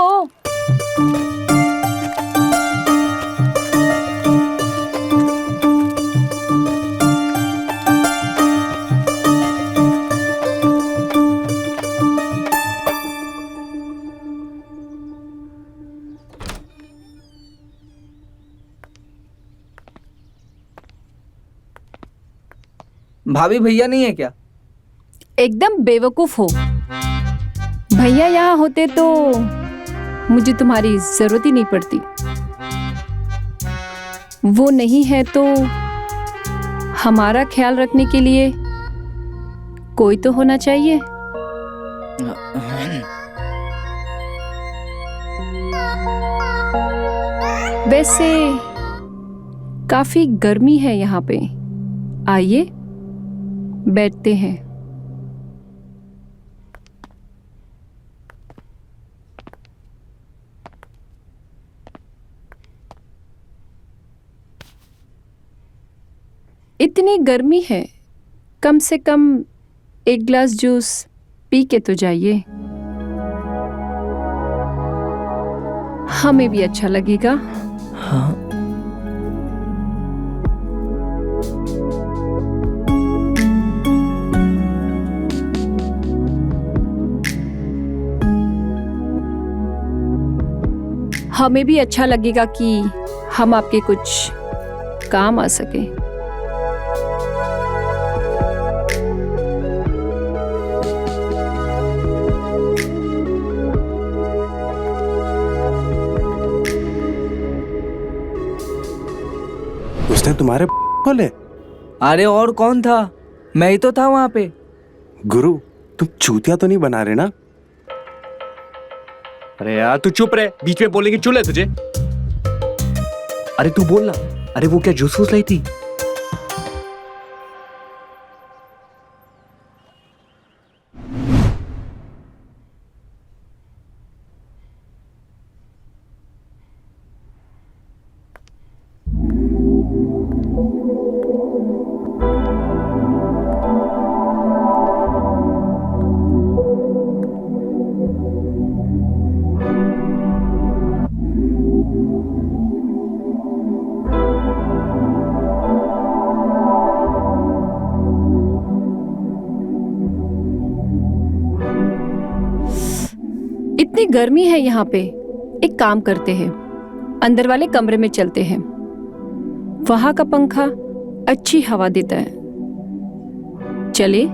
भाभी भैया नहीं है क्या?
एकदम बेवकूफ हो। भैया यहाँ होते तो मुझे तुम्हारी जरूरत ही नहीं पड़ती। वो नहीं है तो हमारा ख्याल रखने के लिए कोई तो होना चाहिए। वैसे काफी गर्मी है यहाँ पे, आइए बैठते हैं। इतनी गर्मी है, कम से कम 1 गिलास जूस पी के तो जाइए, हमें भी अच्छा लगेगा।
हाँ
हमें भी अच्छा लगेगा कि हम आपके कुछ काम आ सके।
उसने तुम्हारे खोले?
अरे और कौन था, मैं ही तो था वहां पे।
गुरु तुम चूतिया तो नहीं बना रहे ना?
अरे यार तू चुप रहे, बीच में बोलने की चुल है तुझे? अरे तू बोल ना। अरे वो क्या जूस वूस लाई थी?
कितनी गर्मी है यहाँ पे। एक काम करते हैं, अंदर वाले कमरे में चलते हैं, वहां का पंखा अच्छी हवा देता है। चले?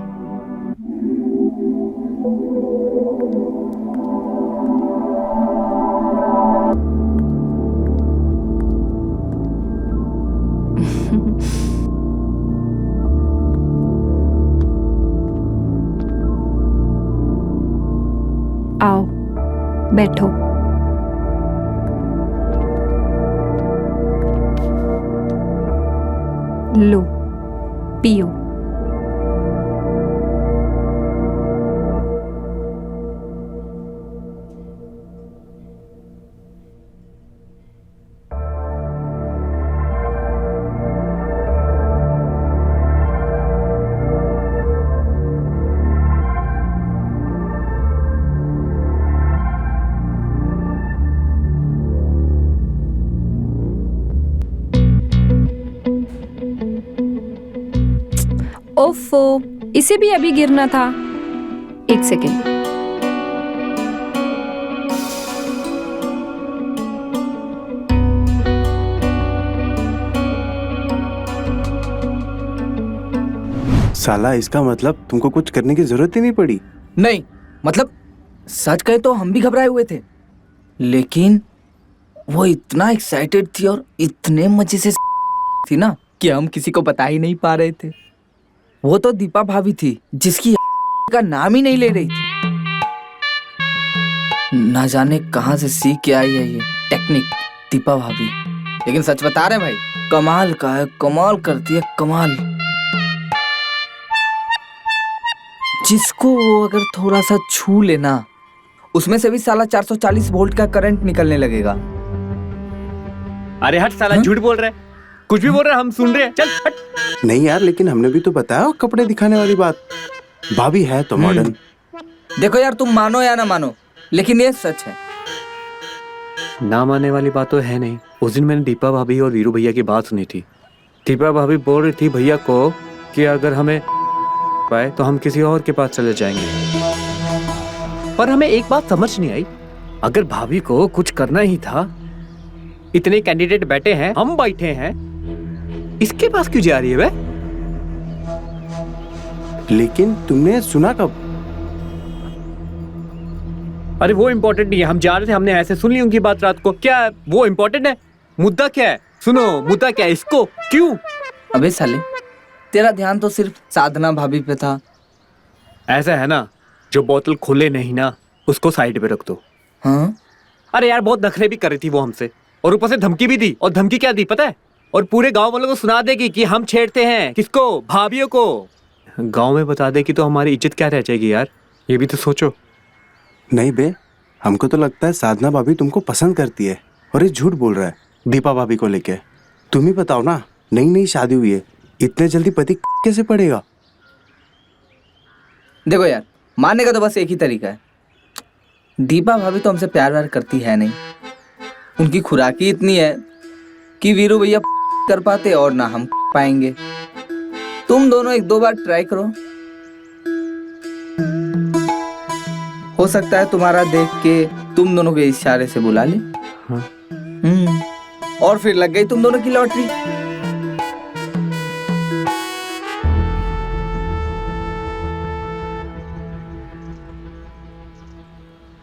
आओ बैठो। लो पियो। ओफो, इसे भी अभी गिरना था। एक सेकेंड।
साला इसका मतलब तुमको कुछ करने की जरूरत ही नहीं पड़ी।
नहीं मतलब सच कहे तो हम भी घबराए हुए थे, लेकिन वो इतना एक्साइटेड थी और इतने मजे से थी ना कि हम किसी को बता ही नहीं पा रहे थे। वो तो दीपा भाभी थी जिसकी का नाम ही नहीं ले रही थी। ना जाने कहां से सीख के आई है ये टेक्निक दीपा भाभी। लेकिन सच बता रहे भाई, कमाल का है, कमाल करती है, कमाल। जिसको वो अगर थोड़ा सा छू लेना, उसमें से भी साला 440 वोल्ट का करंट निकलने लगेगा।
अरे हट साला, झूठ बोल रहा है, कुछ भी बोल रहा है, हम सुन रहे हैं, चल हट।
नहीं यार, लेकिन हमने भी तो बताया कपड़े दिखाने वाली बात। भाभी है तो मॉडर्न।
देखो यार, तुम मानो या ना मानो, लेकिन ये सच है।
ना मानने वाली बात तो है नहीं। उस दिन मैंने दीपा भाभी और वीरू भैया की बात सुनी थी। दीपा भाभी बोल रही थी भैया को कि अगर हमें पाए तो हम किसी और के पास चले जाएंगे। पर हमें एक बात समझ नहीं आई, अगर भाभी को कुछ करना ही था, इतने कैंडिडेट बैठे हैं, हम बैठे हैं, इसके पास क्यों जा रही है वे?
लेकिन तुमने सुना कब?
अरे वो इम्पोर्टेंट नहीं है, हम जा रहे थे, हमने ऐसे सुन ली उनकी बात रात को। क्या वो इम्पोर्टेंट है? मुद्दा क्या है? सुनो, मुद्दा क्या है? इसको क्यों?
अबे साले, तेरा ध्यान तो सिर्फ साधना भाभी पे था।
ऐसा है ना, जो बोतल खोले नहीं ना, उसको साइड पे रख दो।
हाँ?
अरे यार, बहुत नखरे भी कर रही थी वो हमसे, और ऊपर से धमकी भी दी। और धमकी क्या दी पता है? और पूरे गांव वालों को सुना देगी कि हम छेड़ते हैं। किसको? भाभियों को। गांव में बता देगी तो हमारी इज्जत क्या रह जाएगी यार, ये भी तो सोचो।
नहीं बे, हमको तो लगता है साधना भाभी तुमको पसंद करती है और ये झूठ बोल रहा है दीपा भाभी को लेके। तुम ही बताओ ना, नई नई शादी हुई है, इतने जल्दी पति कैसे पड़ेगा?
देखो यार, मानने का तो बस एक ही तरीका है। दीपा भाभी तो हमसे प्यार व्यार करती है नहीं। उनकी खुराक ही इतनी है कि वीरू भैया कर पाते और ना हम पाएंगे। तुम दोनों एक दो बार ट्राई करो, हो सकता है तुम्हारा देख के तुम दोनों के इशारे से बुला ले।
हाँ।
और फिर लग गई तुम दोनों की लॉटरी।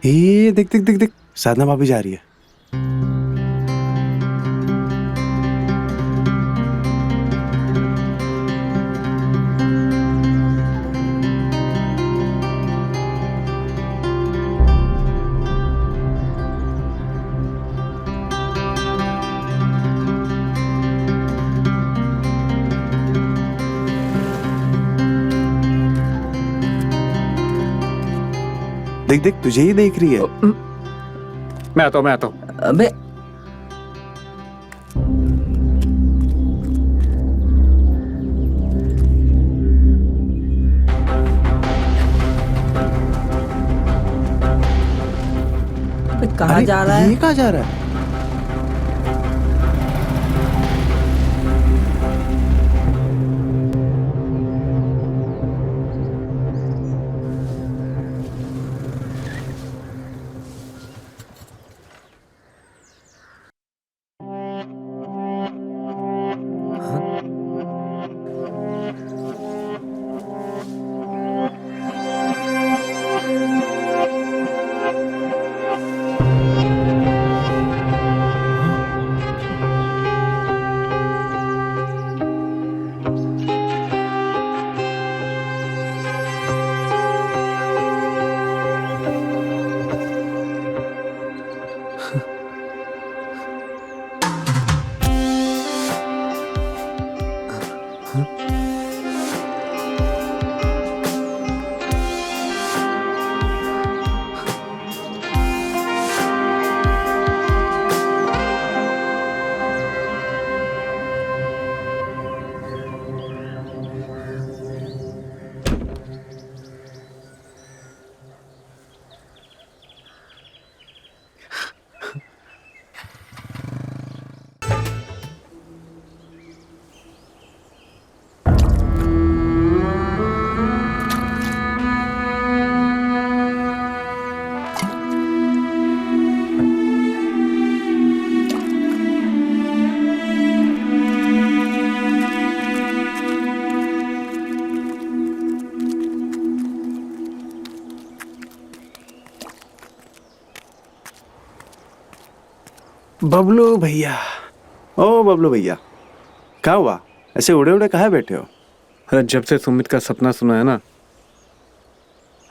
ए देख देख देख देख, साधना भाभी जा रही है। देख देख, तुझे ही देख रही है।
मैं आता हूँ।
अबे कहाँ
अरे,
जा रहा है?
ये कहाँ जा रहा है? बबलू भैया, ओ बबलू भैया, क्या हुआ? ऐसे उड़े उड़े कहाँ बैठे हो?
अरे जब से सुमित का सपना सुना है ना,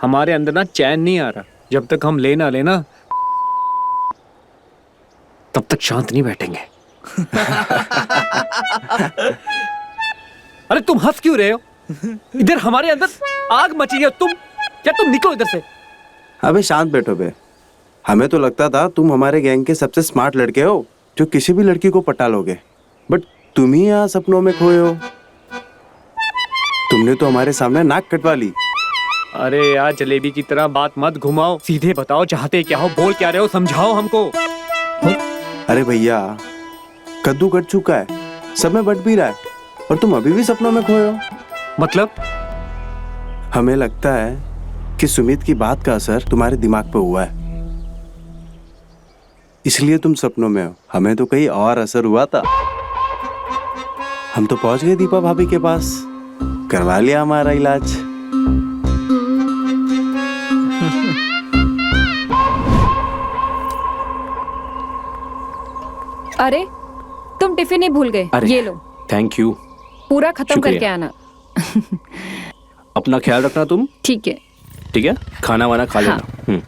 हमारे अंदर ना चैन नहीं आ रहा। जब तक हम लेना तब तक शांत नहीं बैठेंगे। अरे तुम हंस क्यों रहे हो? इधर हमारे अंदर आग मची है। तुम निकलो इधर से।
अबे शांत बैठो बे। हमें तो लगता था तुम हमारे गैंग के सबसे स्मार्ट लड़के हो जो किसी भी लड़की को पटा लोगे, बट तुम ही यहाँ सपनों में खोए हो। तुमने तो हमारे सामने नाक कटवा ली।
अरे यार जलेबी की तरह बात मत घुमाओ, सीधे बताओ चाहते क्या हो, बोल क्या रहे हो, समझाओ हमको।
अरे भैया, कद्दू कट चुका है, सब में बट भी रहा है और तुम अभी भी सपनों में खोए हो।
मतलब?
हमें लगता है कि सुमित की बात का असर तुम्हारे दिमाग पे हुआ है, इसलिए तुम सपनों में हो। हमें तो कहीं और असर हुआ था। हम तो पहुंच गए दीपा भाभी के पास, करवा लिया हमारा इलाज।
अरे तुम टिफिन ही भूल गए,
अरे
ये लो,
थैंक यू।
पूरा खत्म
शुक्रिया।
करके आना।
अपना ख्याल रखना तुम।
ठीक है,
ठीक है, खाना वाना खा लेना।
हाँ।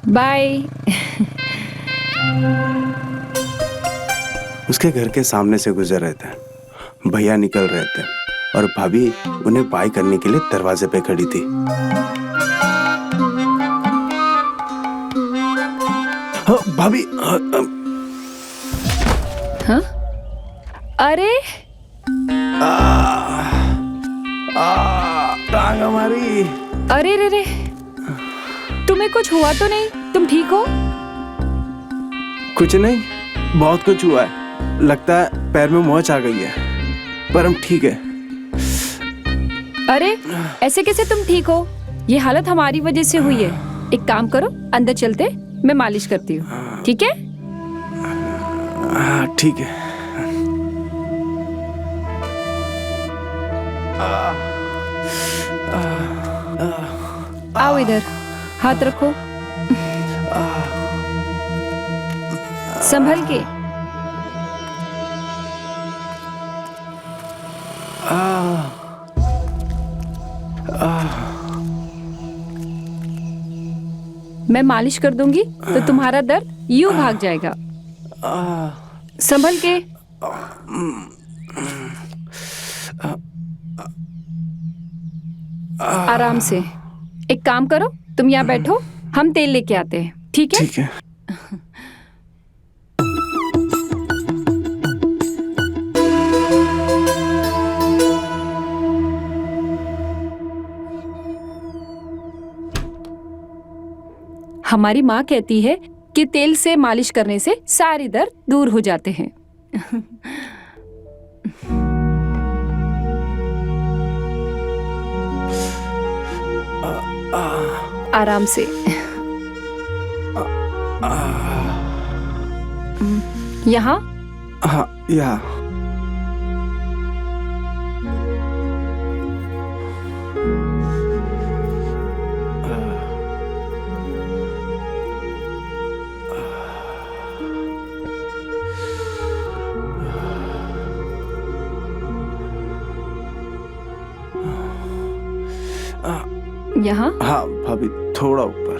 बाय।
उसके घर के सामने से गुजर रहे थे, भैया निकल रहे थे और भाभी उन्हें बाय करने के लिए दरवाजे पे खड़ी थी। हाँ, भाभी।
हाँ? अरे
टांग हमारी।
अरे रे रे, तुम्हें कुछ हुआ तो नहीं? तुम ठीक हो?
कुछ नहीं, बहुत कुछ हुआ है। लगता है पैर में मोच आ गई है, पर हम ठीक है।
अरे ऐसे कैसे तुम ठीक हो? ये हालत हमारी वजह से हुई है। एक काम करो, अंदर चलते, मैं मालिश करती हूँ, ठीक है?
हाँ ठीक है।
आओ इधर, हाथ रखो, संभल के। मैं मालिश कर दूंगी तो तुम्हारा दर्द यूं भाग जाएगा। संभल के। आराम से। एक काम करो, तुम यहाँ बैठो, हम तेल लेके आते हैं, ठीक है?
ठीक है।
हमारी माँ कहती है कि तेल से मालिश करने से सारे दर्द दूर हो जाते हैं। आराम से। यहाँ?
हाँ, या।
यहाँ?
हाँ भाभी, थोड़ा ऊपर।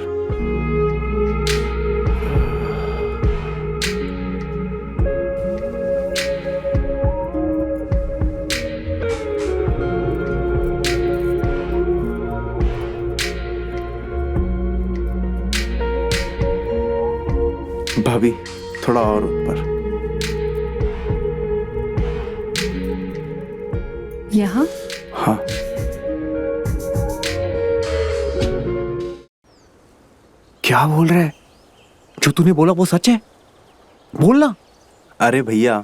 भाभी, थोड़ा और ऊपर।
यहाँ?
हाँ।
क्या बोल रहा है? जो तूने बोला वो सच है? बोलना।
अरे भैया,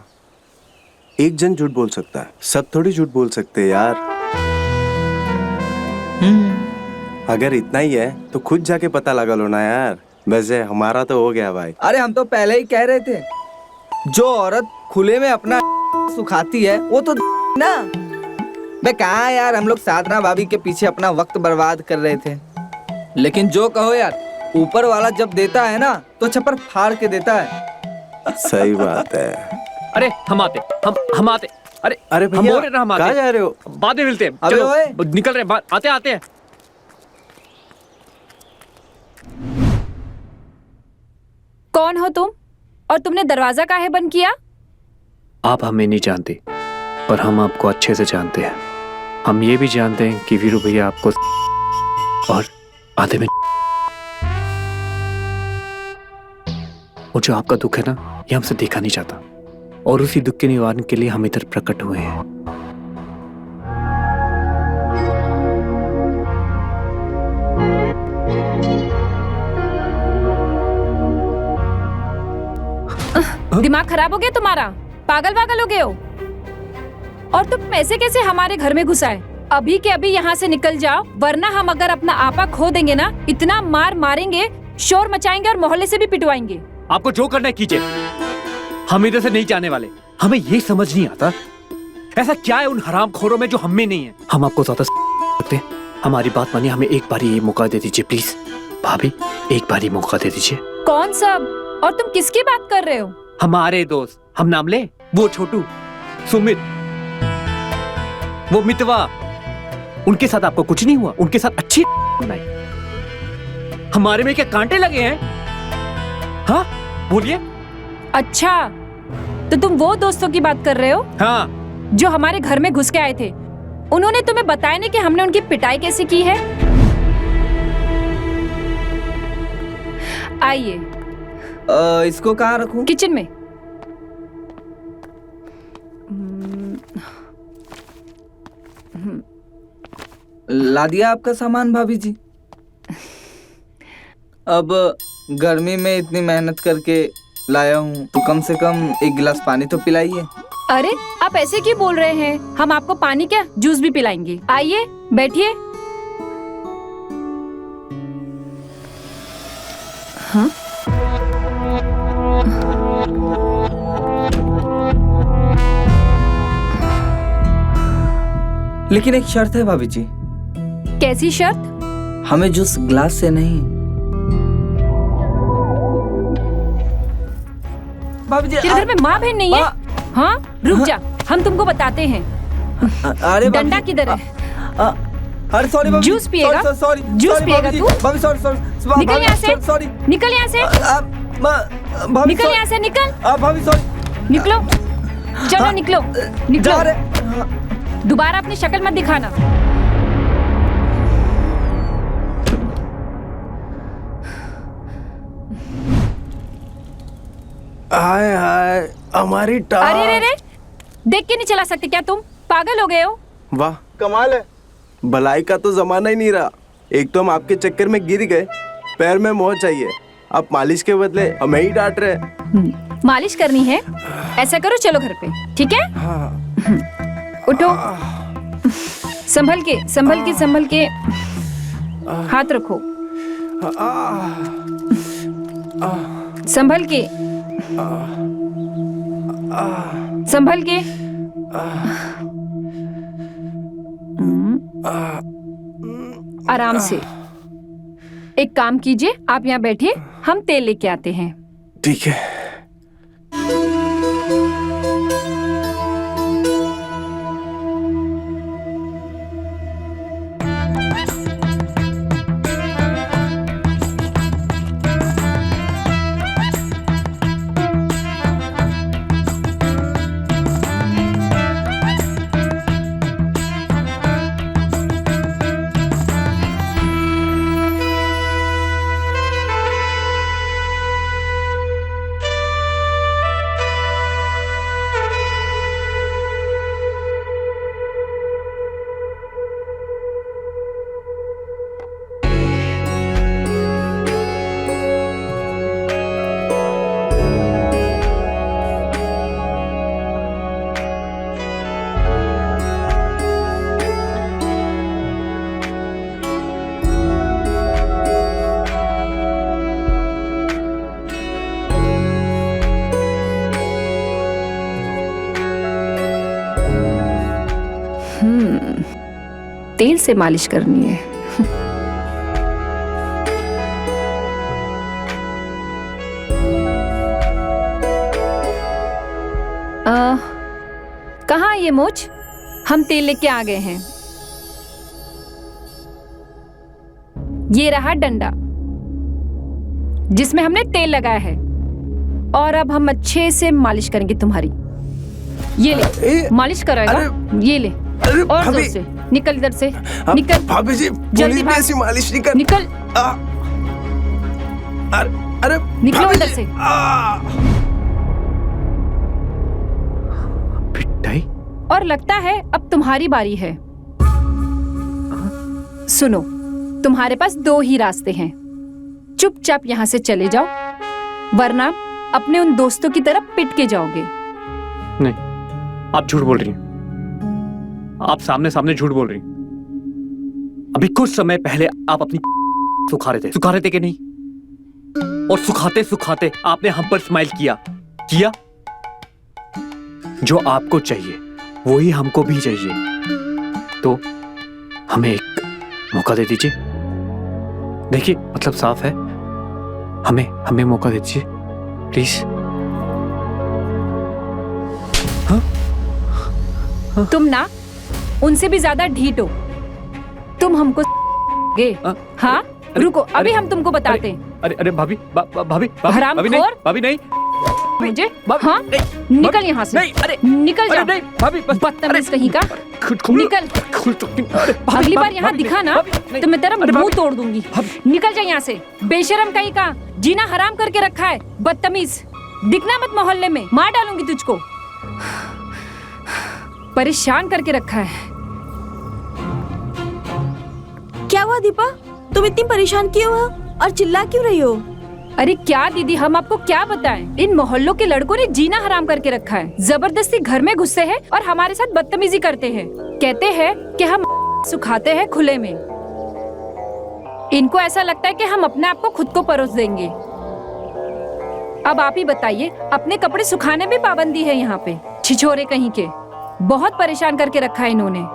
एक जन झूठ बोल सकता है, सब थोड़ी झूठ बोल सकते यार। अगर इतना ही है तो खुद जाके पता लगा लो ना यार। वैसे हमारा तो हो गया भाई।
अरे हम तो पहले ही कह रहे थे, जो औरत खुले में अपना सुखाती है वो तो ना। बे कहाँ यार, हम लोग साधना भाभी के पीछे अपना वक्त बर्बाद कर रहे थे। लेकिन जो कहो यार, ऊपर वाला जब देता है ना तो छप्पर फाड़ के देता है।
सही बात है।
अरे हम आते। अरे
अरे
हम
भैया
बोल रहे ना, हम आते।
कहाँ जा रहे हो?
बाद में मिलते हैं।
अबे
चलो
ओए।
निकल रहे हैं, आते हैं।
कौन हो तुम और तुमने दरवाजा काहे बंद किया?
आप हमें नहीं जानते, पर हम आपको अच्छे से जानते हैं। हम ये भी जानते हैं कि वीरू भैया आपको और आधे में और जो आपका दुख है ना, ये हमसे देखा नहीं जाता, और उसी दुख के निवारण के लिए हम इधर प्रकट हुए हैं।
दिमाग खराब हो गया तुम्हारा? पागल हो गए हो? और तुम ऐसे कैसे हमारे घर में घुसाए? अभी के अभी यहाँ से निकल जाओ, वरना हम अगर अपना आपा खो देंगे ना, इतना मार मारेंगे, शोर मचाएंगे और मोहल्ले से भी पिटवाएंगे।
आपको जो करना है कीजिए, हम इधर से नहीं जाने वाले। हमें ये समझ नहीं आता ऐसा क्या है उन हरामखोरों में जो हम में नहीं है। हम आपको ज्यादा सकते हैं, हमारी बात मानिए, हमें एक बारी ये मौका दे दीजिए प्लीज। भाभी एक बारी मौका दे दीजिए।
कौन सब? और तुम किसकी बात कर रहे हो?
हमारे दोस्त, हम नाम ले, वो छोटू, सुमित, वो मितवा, उनके साथ आपको कुछ नहीं हुआ? उनके साथ अच्छी बनाई। हमारे में क्या कांटे लगे हैं? हाँ बोलिए।
अच्छा, तो तुम वो दोस्तों की बात कर रहे हो
हाँ,
जो हमारे घर में घुस के आए थे? उन्होंने तुम्हें बताया नहीं कि हमने उनकी पिटाई कैसे की है? आइए
इसको कहाँ रखूं?
किचन में।
ला दिया आपका सामान भाभी जी? अब गर्मी में इतनी मेहनत करके लाया हूँ तो कम से कम एक गिलास पानी तो पिलाइए।
अरे आप ऐसे क्यों बोल रहे हैं? हम आपको पानी क्या जूस भी पिलाएंगे। आइए बैठिए। हाँ?
लेकिन एक शर्त है भाभी जी।
कैसी शर्त?
हमें जूस ग्लास से नहीं। भाभी जी
तेरे घर में माँ बहन नहीं है? हाँ रुक जा, हम तुमको बताते हैं।
अरे भाभी
डंडा
जी,
किधर है?
अरे सॉरी भाभी,
जूस पिएगा?
सॉरी
जूस पिएगा तू?
भाभी सॉरी
निकल यहाँ से।
सॉरी
निकल यहाँ से।
भाभी
निकल यहाँ से, निकल।
भाभी सॉरी।
निकलो, चलो निकलो, निकलो।
जा रहे।
दोबारा अपनी शक्ल मत दिखाना।
हाय हाय हमारी टांग।
अरे रे, देख के नहीं चला सकते क्या तुम? पागल हो गए हो?
वाह कमाल है, भलाई का तो जमाना ही नहीं रहा। एक तो हम आपके चक्कर में गिर गए, पैर में मोह चाहिए, आप मालिश के बदले हमें ही डांट रहे हैं।
मालिश करनी है? ऐसा करो, चलो घर पे, ठीक है? उठो, संभल के संभल के संभल के, हाथ रखो, संभल के संभल के। आराम से। एक काम कीजिए, आप यहाँ बैठिए, हम तेल लेके आते हैं।
ठीक है।
तेल से मालिश करनी है। कहाँ है ये मोच? हम तेल लेके आ गए हैं। ये रहा डंडा जिसमें हमने तेल लगाया है, और अब हम अच्छे से मालिश करेंगे तुम्हारी। ये ले, मालिश कराएगा। ये ले, और जोर से निकल इधर से, निकल
भाभी जी,
जल्दी भाग।
ऐसी मालिश नहीं कर।
निकल,
अरे
निकलो इधर से।
पिटाई।
और लगता है अब तुम्हारी बारी है। सुनो, तुम्हारे पास 2 ही रास्ते हैं। चुपचाप यहाँ से चले जाओ, वरना अपने उन दोस्तों की तरफ पिट के जाओगे।
नहीं, आप झूठ बोल रही हैं। आप सामने सामने झूठ बोल रही हैं। अभी कुछ समय पहले आप अपनी सुखा रहे थे कि नहीं? और सुखाते सुखाते आपने हम पर स्माइल किया। जो आपको चाहिए वो ही हमको भी चाहिए, तो हमें एक मौका दे दीजिए। देखिए, मतलब साफ है, हमें मौका दे दीजिए प्लीज।
तुम ना उनसे भी ज्यादा ढीठ हो। तुम हमको गे। हाँ, रुको, अभी हम तुमको बताते हैं।
अरे भाभी, भाभी
हरामखोर।
भाभी नहीं
मुझे, हाँ, निकल यहाँ से।
नहीं, अरे
निकल जा।
नहीं भाभी,
बदतमीज कहीं का। निकल। अगली बार यहाँ दिखा ना तो मैं तेरा मुंह तोड़ दूंगी। निकल जा यहाँ से, बेशरम कहीं का। जीना हराम करके रखा है, बदतमीज। दिखना मत मोहल्ले में, मार डालूंगी तुझको। परेशान करके रखा है।
क्या हुआ दीपा, तुम इतनी परेशान क्यों हो और चिल्ला क्यों रही हो?
अरे क्या दीदी, हम आपको क्या बताएं? इन मोहल्लों के लड़कों ने जीना हराम करके रखा है। जबरदस्ती घर में घुसते हैं और हमारे साथ बदतमीजी करते हैं। कहते हैं कि हम सुखाते हैं खुले में। इनको ऐसा लगता है कि हम अपने आप को खुद को परोस देंगे। अब आप ही बताइए, अपने कपड़े सुखाने में पाबंदी है यहाँ पे। छिछोरे कहीं के, बहुत परेशान करके रखा है इन्होंने।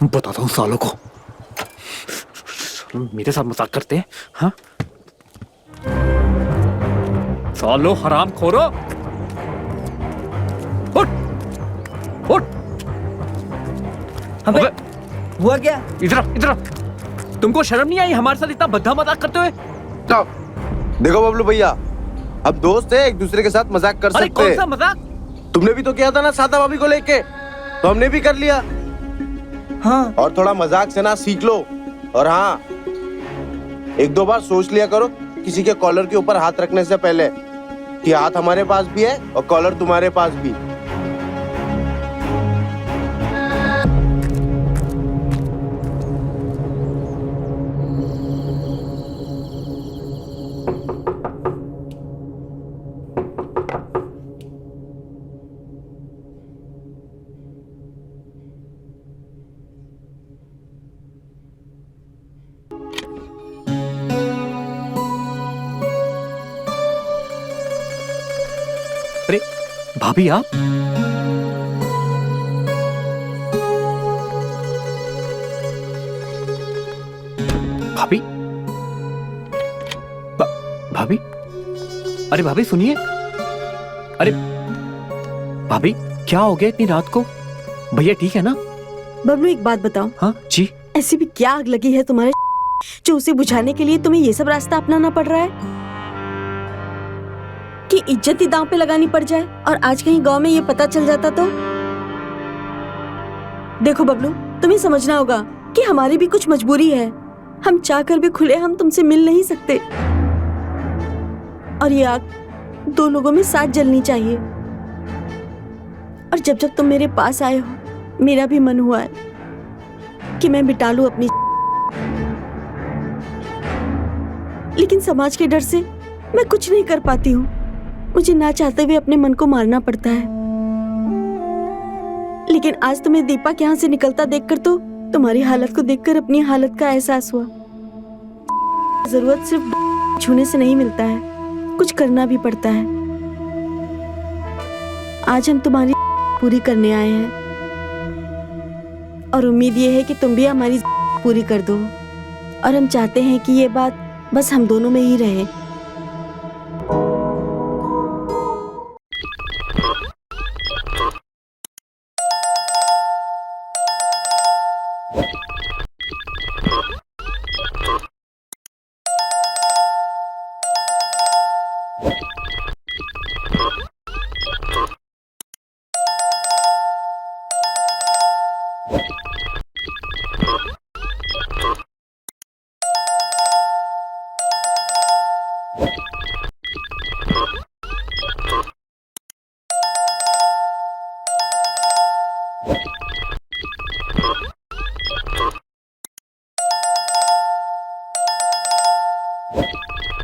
बताता हूँ सालों को, मेरे साथ मजाक करते हैं। हाँ, सालो हराम खोरो, उठ उठ।
अबे हुआ क्या?
इधर तुमको शर्म नहीं आई हमारे साथ इतना भद्दा मजाक करते हुए?
देखो बबलू भैया, अब दोस्त है, एक दूसरे के साथ मजाक कर
अरे
सकते
कौन
हैं।
सा मजाक?
तुमने भी तो किया था ना सादा भाभी को लेके, तो हमने भी कर लिया।
हाँ,
और थोड़ा मजाक से ना सीख लो। और हाँ, 1-2 बार सोच लिया करो किसी के कॉलर के ऊपर हाथ रखने से पहले कि हाथ हमारे पास भी है और कॉलर तुम्हारे पास भी।
अरे भाभी, आप भाभी भाभी, अरे भाभी सुनिए। अरे भाभी, क्या हो गया इतनी रात को? भैया ठीक है ना?
बबलू, एक बात बताओ।
हाँ जी।
ऐसी भी क्या आग लगी है तुम्हारे जो उसे बुझाने के लिए तुम्हें ये सब रास्ता अपनाना पड़ रहा है कि इज्जत ही दांव पे लगानी पड़ जाए? और आज कहीं गांव में ये पता चल जाता तो? देखो बबलू, तुम्हें समझना होगा कि हमारी भी कुछ मजबूरी है। हम चाहकर भी खुले हम तुमसे मिल नहीं सकते, और ये आग 2 लोगों में साथ जलनी चाहिए। और जब जब तुम मेरे पास आए हो, मेरा भी मन हुआ है कि मैं मिटा लूं अपनी, लेकिन समाज के डर से मैं कुछ नहीं कर पाती हूँ। मुझे ना चाहते हुए अपने मन को मारना पड़ता है। लेकिन आज तुम्हें दीपक यहाँ से निकलता देखकर तो तुम्हारी हालत को देखकर अपनी हालत का एहसास हुआ। जरूरत सिर्फ छूने से नहीं मिलता है, कुछ करना भी पड़ता है। आज हम तुम्हारी पूरी करने आए हैं और उम्मीद ये है कि तुम भी हमारी पूरी कर दो। और हम चाहते हैं कि ये बात बस हम दोनों में ही रहे।